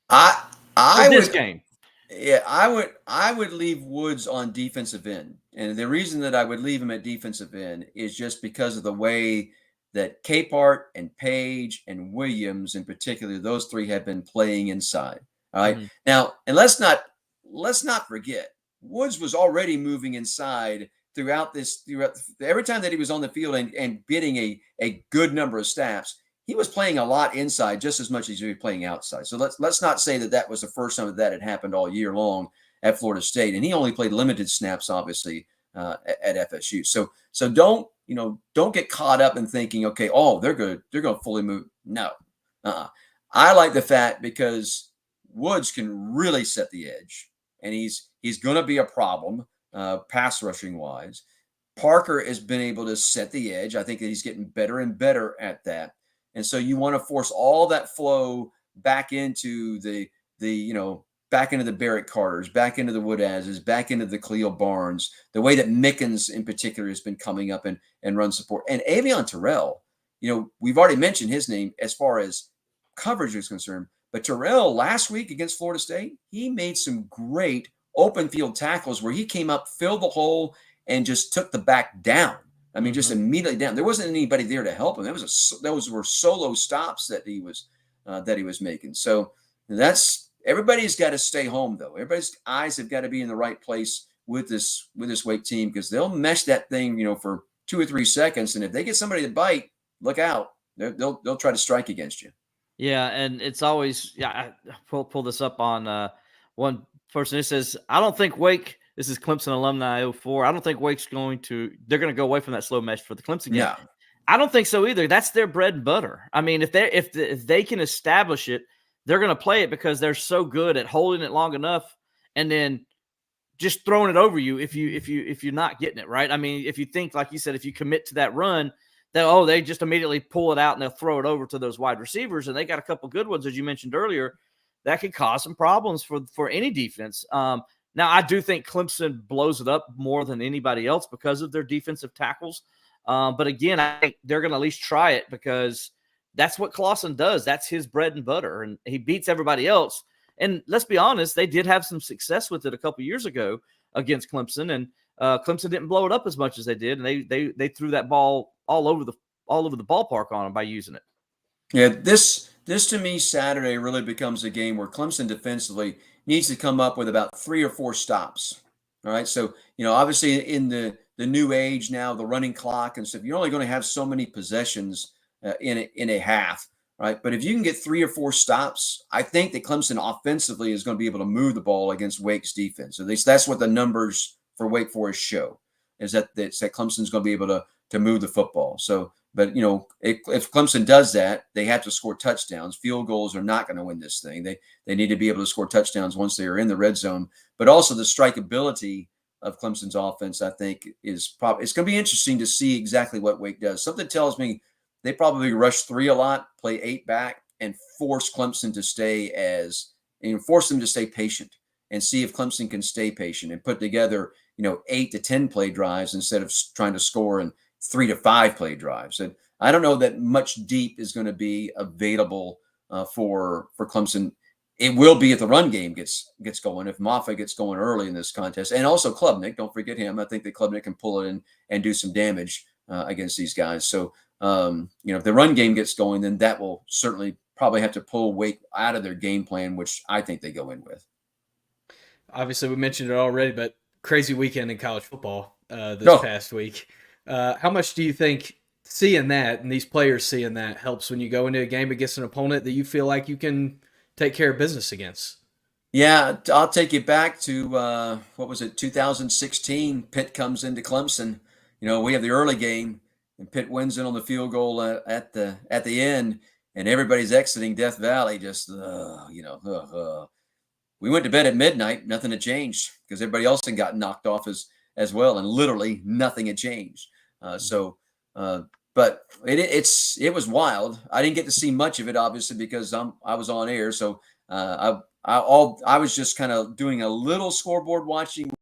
Game. Yeah, I would leave Woods on defensive end. And the reason that I would leave him at defensive end is just because of the way that Capehart and Page and Williams in particular, those 3 have been playing inside. All right. Mm-hmm. Now, and let's not forget, Woods was already moving inside throughout every time that he was on the field and getting a good number of snaps. He was playing a lot inside just as much as he was playing outside. So let's not say that was the first time that had happened all year long at Florida State. And he only played limited snaps, obviously, at FSU. So don't get caught up in thinking, okay, they're going to fully move. No. I like the fact because Woods can really set the edge, and he's going to be a problem pass rushing wise. Parker has been able to set the edge. I think that he's getting better and better at that. And so you want to force all that flow back into back into the Barrett Carters, back into the Woodazes, back into the Khalil Barnes, the way that Mickens in particular has been coming up and run support. And Avion Terrell, we've already mentioned his name as far as coverage is concerned, but Terrell last week against Florida State, he made some great open field tackles where he came up, filled the hole, and just took the back down. I mean, just immediately down. There wasn't anybody there to help him. Those were solo stops that he was making. So everybody's got to stay home though. Everybody's eyes have got to be in the right place with this Wake team, because they'll mesh that thing, for 2 or 3 seconds, and if they get somebody to bite, look out. They'll try to strike against you. Yeah, and it's always I pull this up on one person who says, I don't think Wake. This is Clemson alumni 04. I don't think Wake's they're going to go away from that slow mesh for the Clemson game. Yeah. I don't think so either. That's their bread and butter. I mean, if they can establish it, they're going to play it because they're so good at holding it long enough and then just throwing it over you if you're not getting it right. I mean, if you think, like you said, if you commit to that run, they just immediately pull it out and they'll throw it over to those wide receivers, and they got a couple good ones, as you mentioned earlier, that could cause some problems for any defense. Now, I do think Clemson blows it up more than anybody else because of their defensive tackles. But again, I think they're going to at least try it because that's what Clawson does. That's his bread and butter, and he beats everybody else. And let's be honest, they did have some success with it a couple years ago against Clemson, and Clemson didn't blow it up as much as they did, and they threw that ball all over the ballpark on them by using it. Yeah, this to me Saturday really becomes a game where Clemson defensively needs to come up with about 3 or 4 stops. All right, so obviously in the new age now, the running clock and stuff, you're only going to have so many possessions in a half, right? But if you can get 3 or 4 stops, I think that Clemson offensively is going to be able to move the ball against Wake's defense. At least that's what the numbers for Wake Forest show, is that Clemson's going to be able to move the football. So, but if Clemson does that, they have to score touchdowns. Field goals are not going to win this thing. They need to be able to score touchdowns once they are in the red zone. But also the strikeability of Clemson's offense, I think, it's going to be interesting to see exactly what Wake does. Something tells me they probably rush 3 a lot, play 8 back, and force Clemson to force them to stay patient and see if Clemson can stay patient and put together 8 to 10 play drives instead of trying to score in 3 to 5 play drives. And I don't know that much deep is going to be available for Clemson. It will be if the run game gets going, if Moffitt gets going early in this contest, and also Klubnik. Don't forget him. I think that Klubnik can pull it in and do some damage against these guys. So if the run game gets going, then that will certainly probably have to pull Wake out of their game plan, which I think they go in with. Obviously, we mentioned it already, but crazy weekend in college football this past week. How much do you think seeing that and these players seeing that helps when you go into a game against an opponent that you feel like you can take care of business against? Yeah, I'll take you back to 2016. Pitt comes into Clemson. We have the early game, and Pitt wins it on the field goal at the end, and everybody's exiting Death Valley. We went to bed at midnight. Nothing had changed because everybody else had gotten knocked off as well, and literally nothing had changed. But it was wild. I didn't get to see much of it, obviously, because I was on air. So I was just kind of doing a little scoreboard watching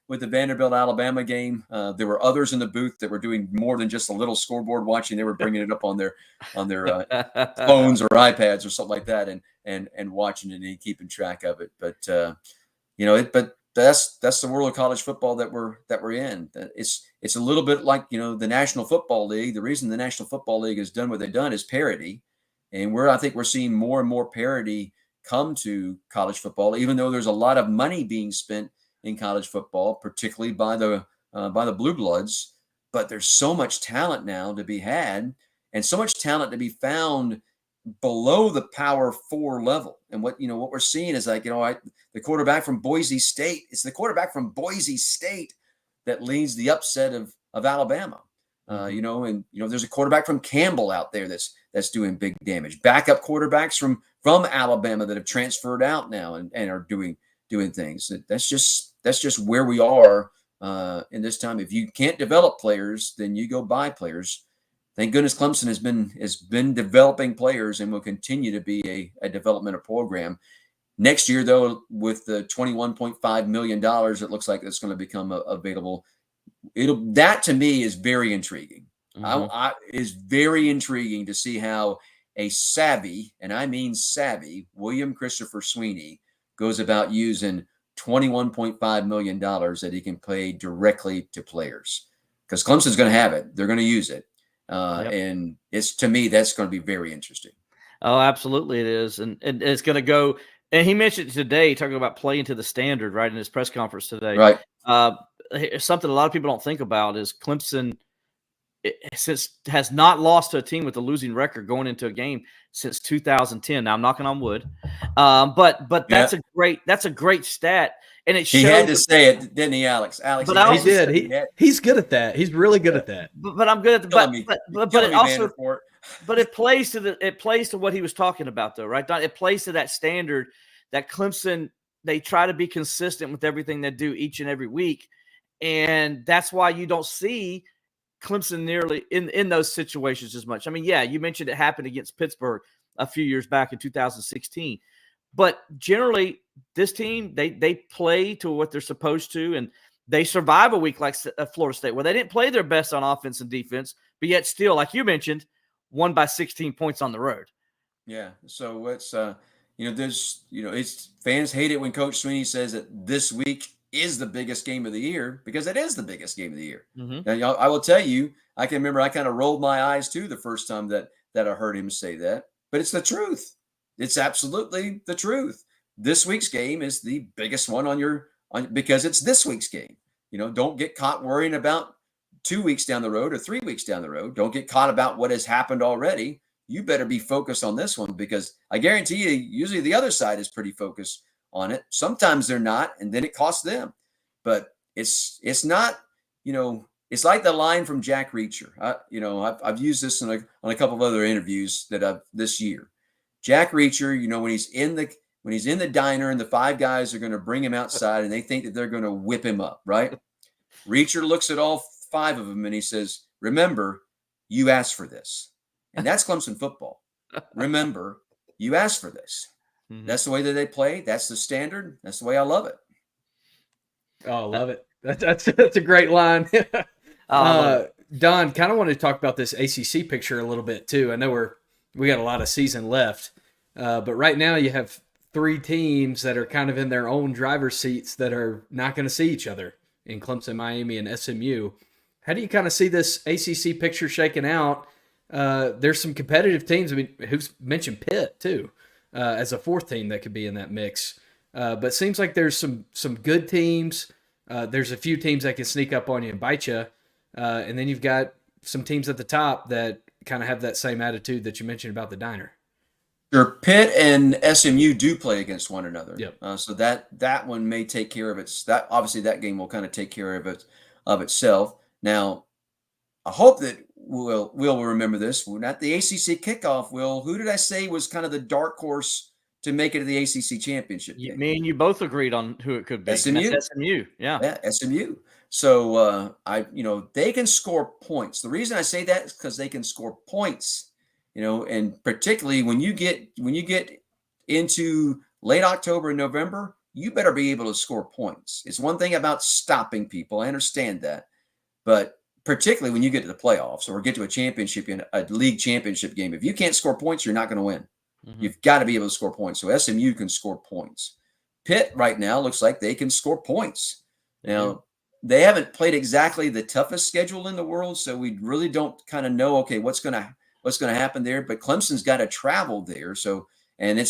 with the Vanderbilt Alabama game. There were others in the booth that were doing more than just a little scoreboard watching. They were bringing it up on their phones or iPads or something like that, and watching it and keeping track of it. But that's the world of college football that we're in. It's a little bit like the National Football League. The reason the National Football League has done what they've done is parity, and I think we're seeing more and more parity come to college football, even though there's a lot of money being spent in college football, particularly by the blue bloods. But there's so much talent now to be had, and so much talent to be found below the Power 4 level. And what we're seeing is the quarterback from Boise State. It's the quarterback from Boise State that leads the upset of Alabama. There's a quarterback from Campbell out there that's doing big damage. Backup quarterbacks from Alabama that have transferred out now and are doing things. That's just where we are in this time. If you can't develop players, then you go buy players. Thank goodness Clemson has been developing players and will continue to be a developmental program. Next year, though, with the $21.5 million, it looks like it's going to become available. That to me is very intriguing. Mm-hmm. Is very intriguing to see how a savvy, and I mean savvy, William Christopher Sweeney goes about using $21.5 million that he can pay directly to players. because Clemson's going to have it. They're going to use it. Yep. And to me, that's going to be very interesting. Oh, absolutely it is. And it's going to go. And he mentioned today, talking about playing to the standard, right, in his press conference today. Right. Something a lot of people don't think about is Clemson has not lost to a team with a losing record going into a game since 2010. Now I'm knocking on wood, but that's a great stat, and it shows. He had to say it, didn't he, Alex? Alex, but he did. He's good at that. He's really good at that. But I'm good at but it also. But it plays to what he was talking about, though, right? It plays to that standard that Clemson, they try to be consistent with everything they do each and every week, and that's why you don't see Clemson nearly in those situations as much. I mean, yeah, you mentioned it happened against Pittsburgh a few years back in 2016, but generally this team they play to what they're supposed to, and they survive a week like Florida State, where they didn't play their best on offense and defense, but yet still, like you mentioned, won by 16 points on the road. Yeah. So it's it's fans hate it when Coach Sweeney says that this week is the biggest game of the year, because it is the biggest game of the year. Mm-hmm. Now, I will tell you, I can remember I kind of rolled my eyes too the first time that I heard him say that, but it's the truth. It's absolutely the truth. This week's game is the biggest one because it's this week's game. Don't get caught worrying about 2 weeks down the road or 3 weeks down the road. Don't get caught about what has happened already. You better be focused on this one, because I guarantee you, usually the other side is pretty focused on it. Sometimes they're not, and then it costs them. But it's not, it's like the line from Jack Reacher. I've used this on a couple of other interviews that I've this year. Jack Reacher, when he's in the diner and the five guys are going to bring him outside and they think that they're going to whip him up, right? Reacher looks at all five of them and he says, "Remember, you asked for this." And that's Clemson football. Remember, you asked for this. Mm-hmm. That's the way that they play. That's the standard. That's the way I love it. Oh, I love it. That's a great line. Don, kind of wanted to talk about this ACC picture a little bit too. I know we got a lot of season left, but right now you have three teams that are kind of in their own driver's seats that are not going to see each other in Clemson, Miami, and SMU. How do you kind of see this ACC picture shaking out? There's some competitive teams. I mean, who's mentioned Pitt too, as a fourth team that could be in that mix. But it seems like there's some good teams. There's a few teams that can sneak up on you and bite you. And then you've got some teams at the top that kind of have that same attitude that you mentioned about the diner. Sure, Pitt and SMU do play against one another. Yep. So that one may take care of it. Obviously that game will kind of take care of itself. Now, I hope that we'll remember this. At the ACC kickoff, who did I say was kind of the dark horse to make it to the ACC championship game? Me and you both agreed on who it could be. SMU, yeah, SMU. So they can score points. The reason I say that is because they can score points. And particularly when you get into late October and November, you better be able to score points. It's one thing about stopping people. I understand that, but particularly when you get to the playoffs or get to a league championship game, if you can't score points, you're not going to win. Mm-hmm. You've got to be able to score points. So SMU can score points. Pitt right now looks like they can score points. Now, they haven't played exactly the toughest schedule in the world, so we really don't kind of know, okay, what's going to happen there. But Clemson's got to travel there. So, and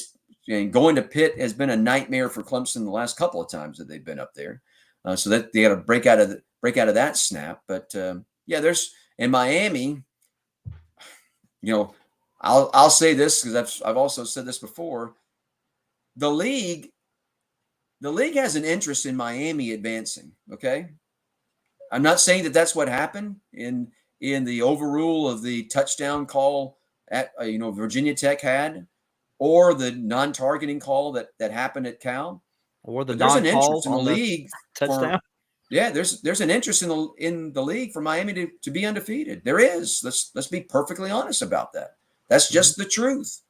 going to Pitt has been a nightmare for Clemson the last couple of times that they've been up there. So that they got to break out of that snap. But there's in Miami, I'll say this because I've also said this before. The league has an interest in Miami advancing. Okay, I'm not saying that that's what happened in the overrule of the touchdown call at Virginia Tech had, or the non-targeting call that happened at Cal, or the there's an interest in the league touchdown. There's an interest in the league for Miami to be undefeated. There is. Let's be perfectly honest about that. That's just the truth.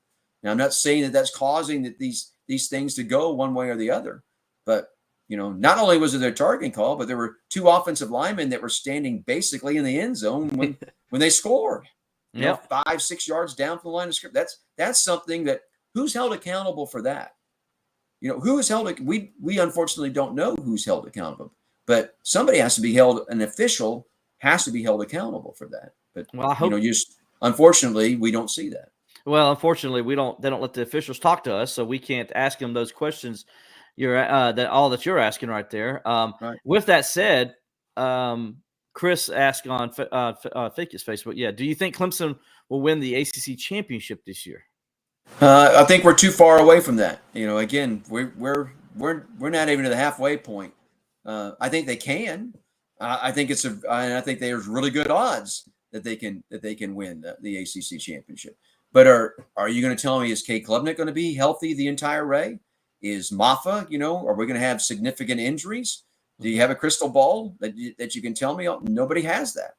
Now, I'm not saying that that's causing these things to go one way or the other, but not only was it their targeting call, but there were two offensive linemen that were standing basically in the end zone when they scored. 5-6 yards down from the line of scrimmage. That's something that who's held accountable for that? Who is held? We unfortunately don't know who's held accountable, but somebody has to be held, an official has to be held accountable for that. But Well, I hope unfortunately, we don't see that. Well, unfortunately, they don't let the officials talk to us, so we can't ask them those questions that you're asking right there. Right. With that said, Chris asked on Fake's Facebook, yeah, do you think Clemson will win the ACC championship this year? I think we're too far away from that. Again, we're not even to the halfway point. I think they can. I think I think there's really good odds that they can win the ACC championship. But are you going to tell me, is Cade Klubnik going to be healthy the entire way? Is Maffa, are we going to have significant injuries? Do you have a crystal ball that you can tell me? Nobody has that.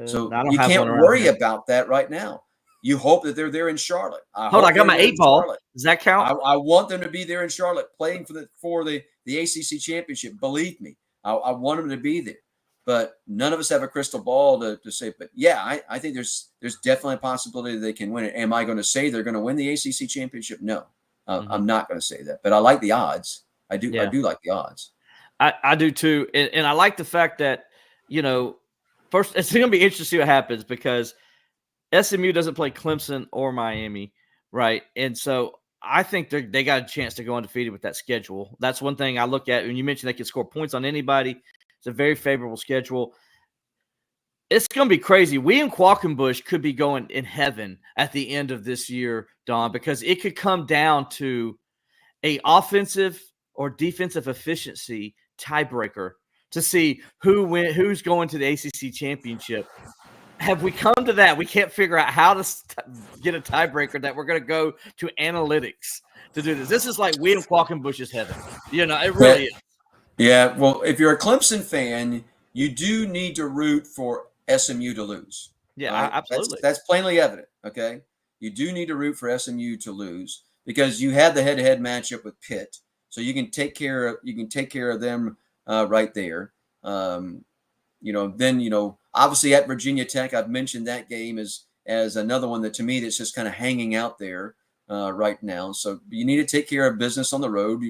So you can't worry about that right now. You hope that they're there in Charlotte. I got my 8 ball. Charlotte. Does that count? I want them to be there in Charlotte playing for the ACC championship. Bleav me, I want them to be there. But none of us have a crystal ball to say. But yeah, I think there's definitely a possibility that they can win it. Am I going to say they're going to win the ACC championship? No, I'm not going to say that. But I like the odds. I do like the odds. I do too, and I like the fact that first it's going to be interesting to see what happens because SMU doesn't play Clemson or Miami, right? And so I think they got a chance to go undefeated with that schedule. That's one thing I look at. When you mentioned they can score points on anybody, it's a very favorable schedule. It's going to be crazy. We in Qualkenbush could be going in heaven at the end of this year, Don, because it could come down to a offensive or defensive efficiency tiebreaker to see who's going to the ACC championship. Have we come to that? We can't figure out how to get a tiebreaker that we're going to go to analytics to do this. This is like we in Qualkenbush's heaven. It really is. Yeah, well, if you're a Clemson fan, you do need to root for SMU to lose. Yeah, right? absolutely. That's plainly evident, okay? You do need to root for SMU to lose because you had the head-to-head matchup with Pitt, so you can take care of them right there. Obviously at Virginia Tech, I've mentioned that game as another one that to me that's just kind of hanging out there right now. So you need to take care of business on the road.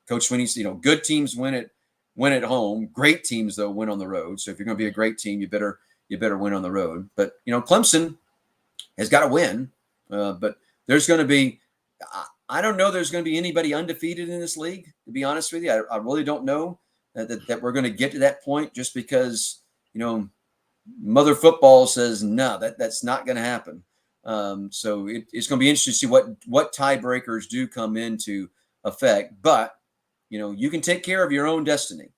Coach Sweeney's, good teams win at home. Great teams though win on the road. So if you're going to be a great team, you better win on the road. But Clemson has got to win. But there's going to be, I don't know, there's going to be anybody undefeated in this league. To be honest with you, I really don't know that we're going to get to that point just because Mother Football says no, that's not going to happen. So it's going to be interesting to see what tiebreakers do come into effect. But you can take care of your own destiny.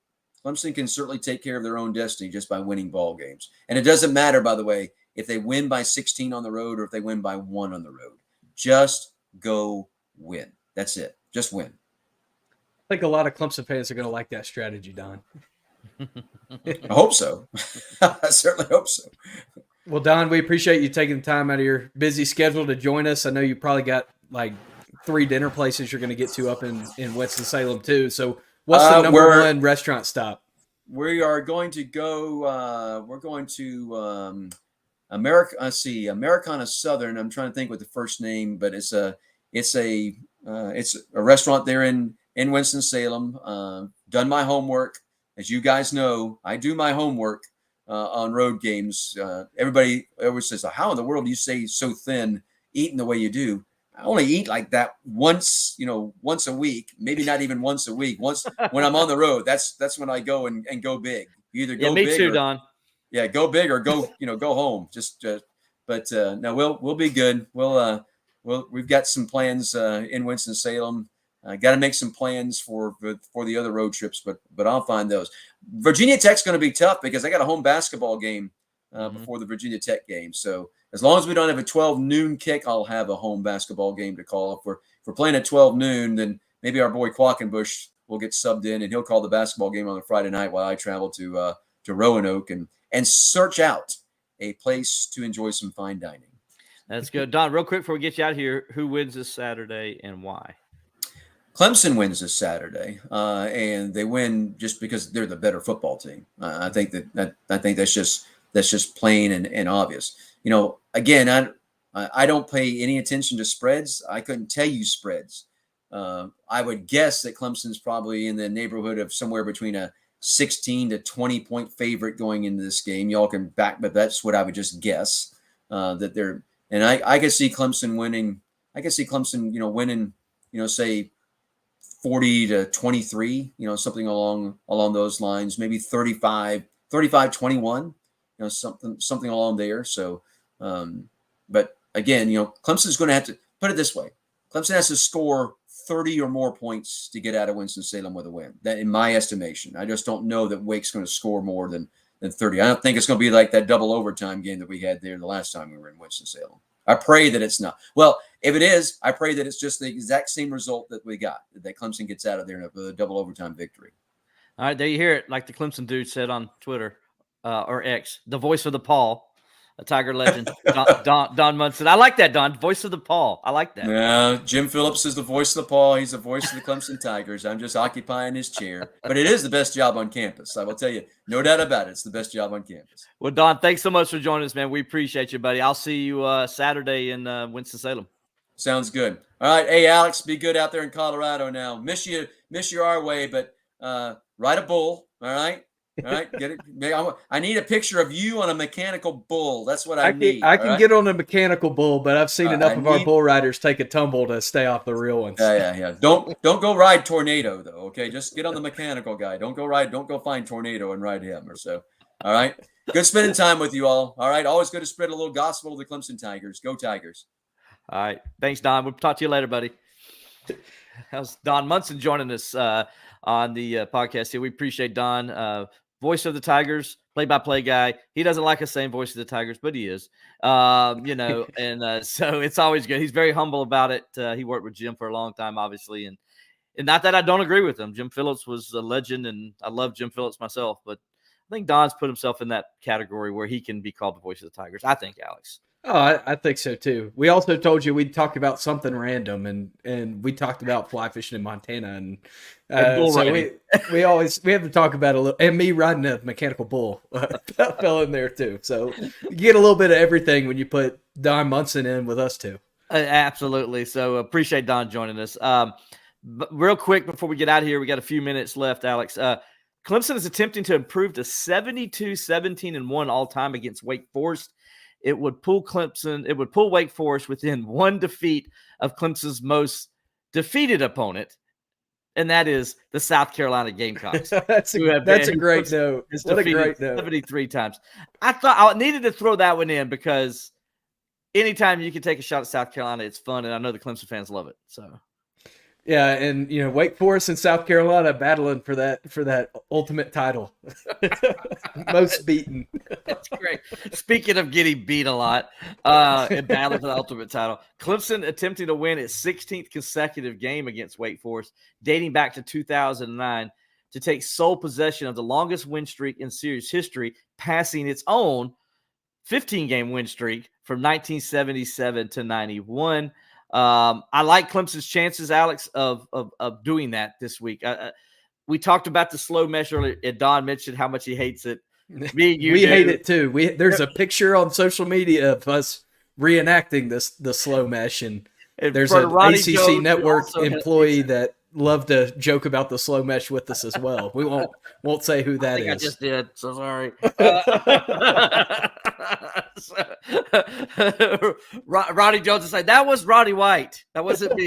Clemson can certainly take care of their own destiny just by winning ball games. And it doesn't matter, by the way, if they win by 16 on the road or if they win by 1 on the road. Just go win. That's it. Just win. I think a lot of Clemson fans are going to like that strategy, Don. I hope so. I certainly hope so. Well, Don, we appreciate you taking the time out of your busy schedule to join us. I know you probably got like 3 dinner places you're going to get to up in Winston-Salem too. So what's the number one restaurant stop? We are going to go, we're going to Americana Southern. I'm trying to think what the first name, but it's a restaurant there in Winston-Salem. Done my homework. As you guys know, I do my homework on road games. Everybody always says, how in the world do you stay so thin eating the way you do? I only eat like that once a week, maybe not even once a week. Once when I'm on the road, that's when I go and go big. You either go big. Me too, Don. Yeah, go big or go home. But no, we'll be good. We've got some plans in Winston-Salem. Got to make some plans for the other road trips, but I'll find those. Virginia Tech's going to be tough because I got a home basketball game before the Virginia Tech game. So as long as we don't have a 12 noon kick, I'll have a home basketball game to call. If we're playing at 12 noon, then maybe our boy Qualkenbush will get subbed in and he'll call the basketball game on a Friday night while I travel to Roanoke and search out a place to enjoy some fine dining. That's good. Don, real quick before we get you out of here, who wins this Saturday and why? Clemson wins this Saturday, and they win just because they're the better football team. I think that's just plain and obvious. Again, I don't pay any attention to spreads. I couldn't tell you spreads. I would guess that Clemson's probably in the neighborhood of somewhere between a 16 to 20 point favorite going into this game. Y'all can back, but that's what I would just guess that they're. And I could see Clemson winning. I could see Clemson, winning, say 40 to 23, something along those lines, maybe 35-21, something along there. So, but again, Clemson's going to have to put it this way. Clemson has to score 30 or more points to get out of Winston-Salem with a win. That, in my estimation, I just don't know that Wake's going to score more than 30. I don't think it's going to be like that double overtime game that we had there the last time we were in Winston-Salem. I pray that it's not. Well, if it is, I pray that it's just the exact same result that we got, that Clemson gets out of there with a double overtime victory. All right, there you hear it. Like the Clemson dude said on Twitter or X, the voice of the Paw, a Tiger legend, Don Munson. I like that, Don. Voice of the Paw. I like that. Yeah, Jim Phillips is the voice of the Paw. He's the voice of the Clemson Tigers. I'm just occupying his chair. But it is the best job on campus. I will tell you, no doubt about it. It's the best job on campus. Well, Don, thanks so much for joining us, man. We appreciate you, buddy. I'll see you Saturday in Winston-Salem. Sounds good. All right. Hey, Alex, be good out there in Colorado now. Miss you our way, but ride a bull. All right. All right. Get it. I need a picture of you on a mechanical bull. That's what I need. I can get on a mechanical bull, but I've seen enough of our bull riders take a tumble to stay off the real ones. Yeah. Don't go ride Tornado though. Okay. Just get on the mechanical guy. Don't go find Tornado and ride him or so. All right. Good spending time with you all. All right. Always good to spread a little gospel to the Clemson Tigers. Go Tigers. All right. Thanks, Don. We'll talk to you later, buddy. How's Don Munson joining us on the podcast here? We appreciate Don, voice of the Tigers, play-by-play guy. He doesn't like us saying voice of the Tigers, but he is. And so it's always good. He's very humble about it. He worked with Jim for a long time, obviously, and not that I don't agree with him. Jim Phillips was a legend, and I love Jim Phillips myself, but I think Don's put himself in that category where he can be called the voice of the Tigers. I think, Alex. Oh, I think so too. We also told you we'd talk about something random, and we talked about fly fishing in Montana, and so we have to talk about a little. And me riding a mechanical bull fell in there too. So you get a little bit of everything when you put Don Munson in with us too. Absolutely. So appreciate Don joining us. But real quick before we get out of here, we got a few minutes left, Alex. Clemson is attempting to improve to 72-17-1 all time against Wake Forest. It would pull Wake Forest within one defeat of Clemson's most defeated opponent, and that is the South Carolina Gamecocks. That's a great note. What a great note. 73 times. I thought I needed to throw that one in because anytime you can take a shot at South Carolina, it's fun, and I know the Clemson fans love it. So. Yeah, and Wake Forest and South Carolina battling for that ultimate title. Most beaten. That's great. Speaking of getting beat a lot, and battling for the ultimate title, Clemson attempting to win its 16th consecutive game against Wake Forest, dating back to 2009, to take sole possession of the longest win streak in series history, passing its own 15-game win streak from 1977 to 91. I like Clemson's chances, Alex, of doing that this week. We talked about the slow mesh earlier, and Don mentioned how much he hates it. We hate it too. There's a picture on social media of us reenacting the slow mesh, and there's an ACC Jones, network employee that loved to joke about the slow mesh with us as well. We won't say who that is. I just did, so sorry. Roddy Jones is like, that was Roddy White. That wasn't me.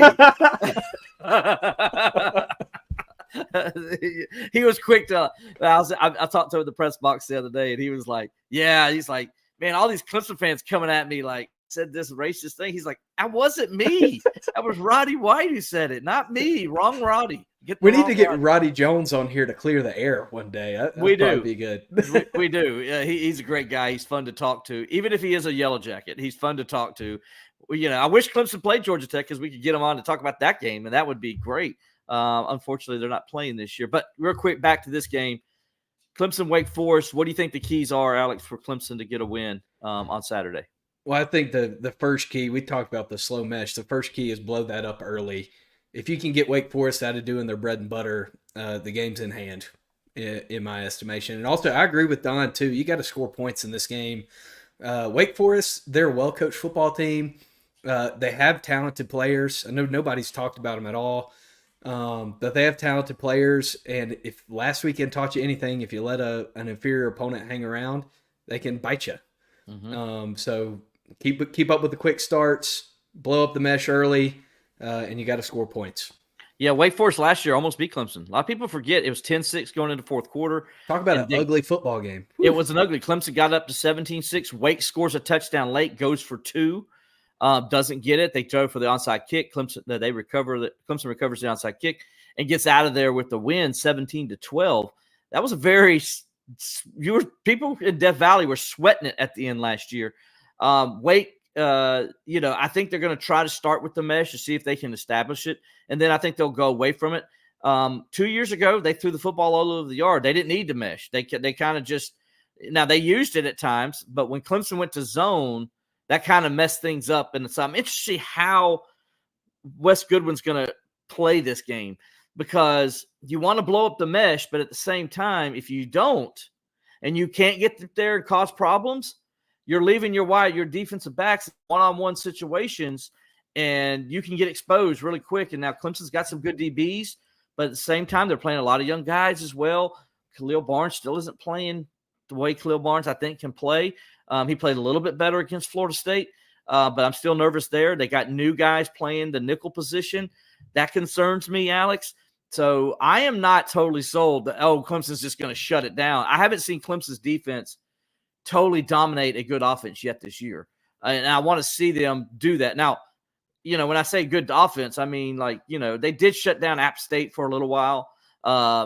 He was quick to. I talked to him in the press box the other day, and he was like, "Yeah." He's like, "Man, all these Clemson fans coming at me like said this racist thing." He's like, "That wasn't me. That was Roddy White who said it, not me. Wrong Roddy." We need to get Roddy Jones on here to clear the air one day. That'd be good. we do. He's a great guy. He's fun to talk to, even if he is a yellow jacket. He's fun to talk to. I wish Clemson played Georgia Tech because we could get him on to talk about that game, and that would be great. Unfortunately, they're not playing this year. But real quick, back to this game. Clemson, Wake Forest, what do you think the keys are, Alex, for Clemson to get a win on Saturday? Well, I think the first key, we talked about the slow mesh. The first key is blow that up early. If you can get Wake Forest out of doing their bread and butter, the game's in hand, in my estimation. And also, I agree with Don, too. You got to score points in this game. Wake Forest, they're a well-coached football team. They have talented players. I know nobody's talked about them at all. That they have talented players, and if last weekend taught you anything, if you let an inferior opponent hang around, they can bite you. So keep up with the quick starts, blow up the mesh early, and you got to score points. Yeah, Wake Forest last year almost beat Clemson. A lot of people forget it was 10-6 going into fourth quarter. Talk about an ugly football game. It was an ugly. Clemson got up to 17-6. Wake scores a touchdown late, goes for 2, doesn't get it. They throw for the onside kick. Clemson recovers the onside kick and gets out of there with the win, 17-12. That was a very people in Death Valley were sweating it at the end last year. Wake. I think they're going to try to start with the mesh to see if they can establish it. And then I think they'll go away from it. 2 years ago, they threw the football all over the yard. They didn't need the mesh. They kind of just – now, they used it at times, but when Clemson went to zone, that kind of messed things up. And so I'm interested to see how Wes Goodwin's going to play this game, because you want to blow up the mesh, but at the same time, if you don't and you can't get there and cause problems, you're leaving your defensive backs one-on-one situations, and you can get exposed really quick. And now Clemson's got some good DBs, but at the same time, they're playing a lot of young guys as well. Khalil Barnes still isn't playing the way Khalil Barnes, I think, can play. He played a little bit better against Florida State, but I'm still nervous there. They got new guys playing the nickel position. That concerns me, Alex. So I am not totally sold that, Clemson's just going to shut it down. I haven't seen Clemson's defense totally dominate a good offense yet this year. And I want to see them do that. Now, when I say good offense, I mean, they did shut down App State for a little while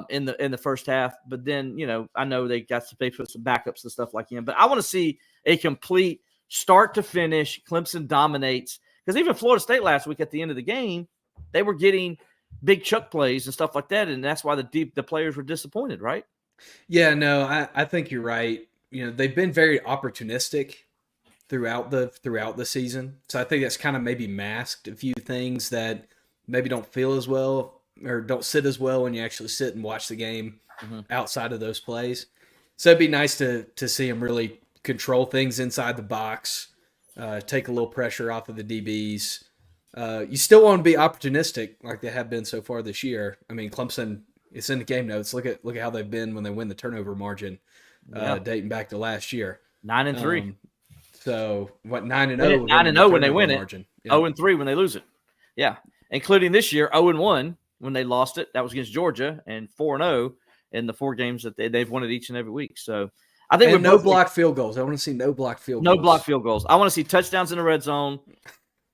in the first half. But then, I know they put some backups and stuff like him. But I want to see a complete start to finish. Clemson dominates. Because even Florida State last week at the end of the game, they were getting big chuck plays and stuff like that. And that's why the players were disappointed, right? Yeah, no, I think you're right. They've been very opportunistic throughout the season. So I think that's kind of maybe masked a few things that maybe don't feel as well or don't sit as well when you actually sit and watch the game outside of those plays. So it'd be nice to see them really control things inside the box, take a little pressure off of the DBs. You still want to be opportunistic like they have been so far this year. I mean, Clemson, it's in the game notes. Look at how they've been when they win the turnover margin. Dating back to last year, 9-3. So what 9-0? 9-0 when they win margin. it. 0-3 when they lose it. Yeah, including this year 0-1 when they lost it. That was against Georgia, and 4-0 in the 4 games that they've won it each and every week. So I think no blocked field goals. I want to see no blocked field goals. No blocked field goals. I want to see touchdowns in the red zone.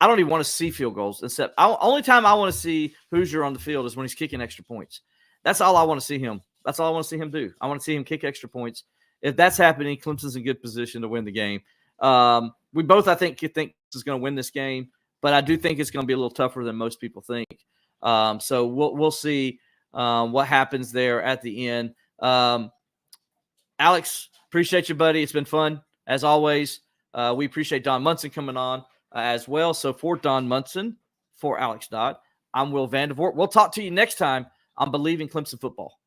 I don't even want to see field goals. Except only time I want to see Hoosier on the field is when he's kicking extra points. That's all I want to see him. That's all I want to see him do. I want to see him kick extra points. If that's happening, Clemson's in good position to win the game. We both, I think is going to win this game, but I do think it's going to be a little tougher than most people think. So we'll see what happens there at the end. Alex, appreciate you, buddy. It's been fun as always. We appreciate Don Munson coming on as well. So for Don Munson, for Alex Dodd, I'm Will Vandervoort. We'll talk to you next time on Bleav in Clemson Football.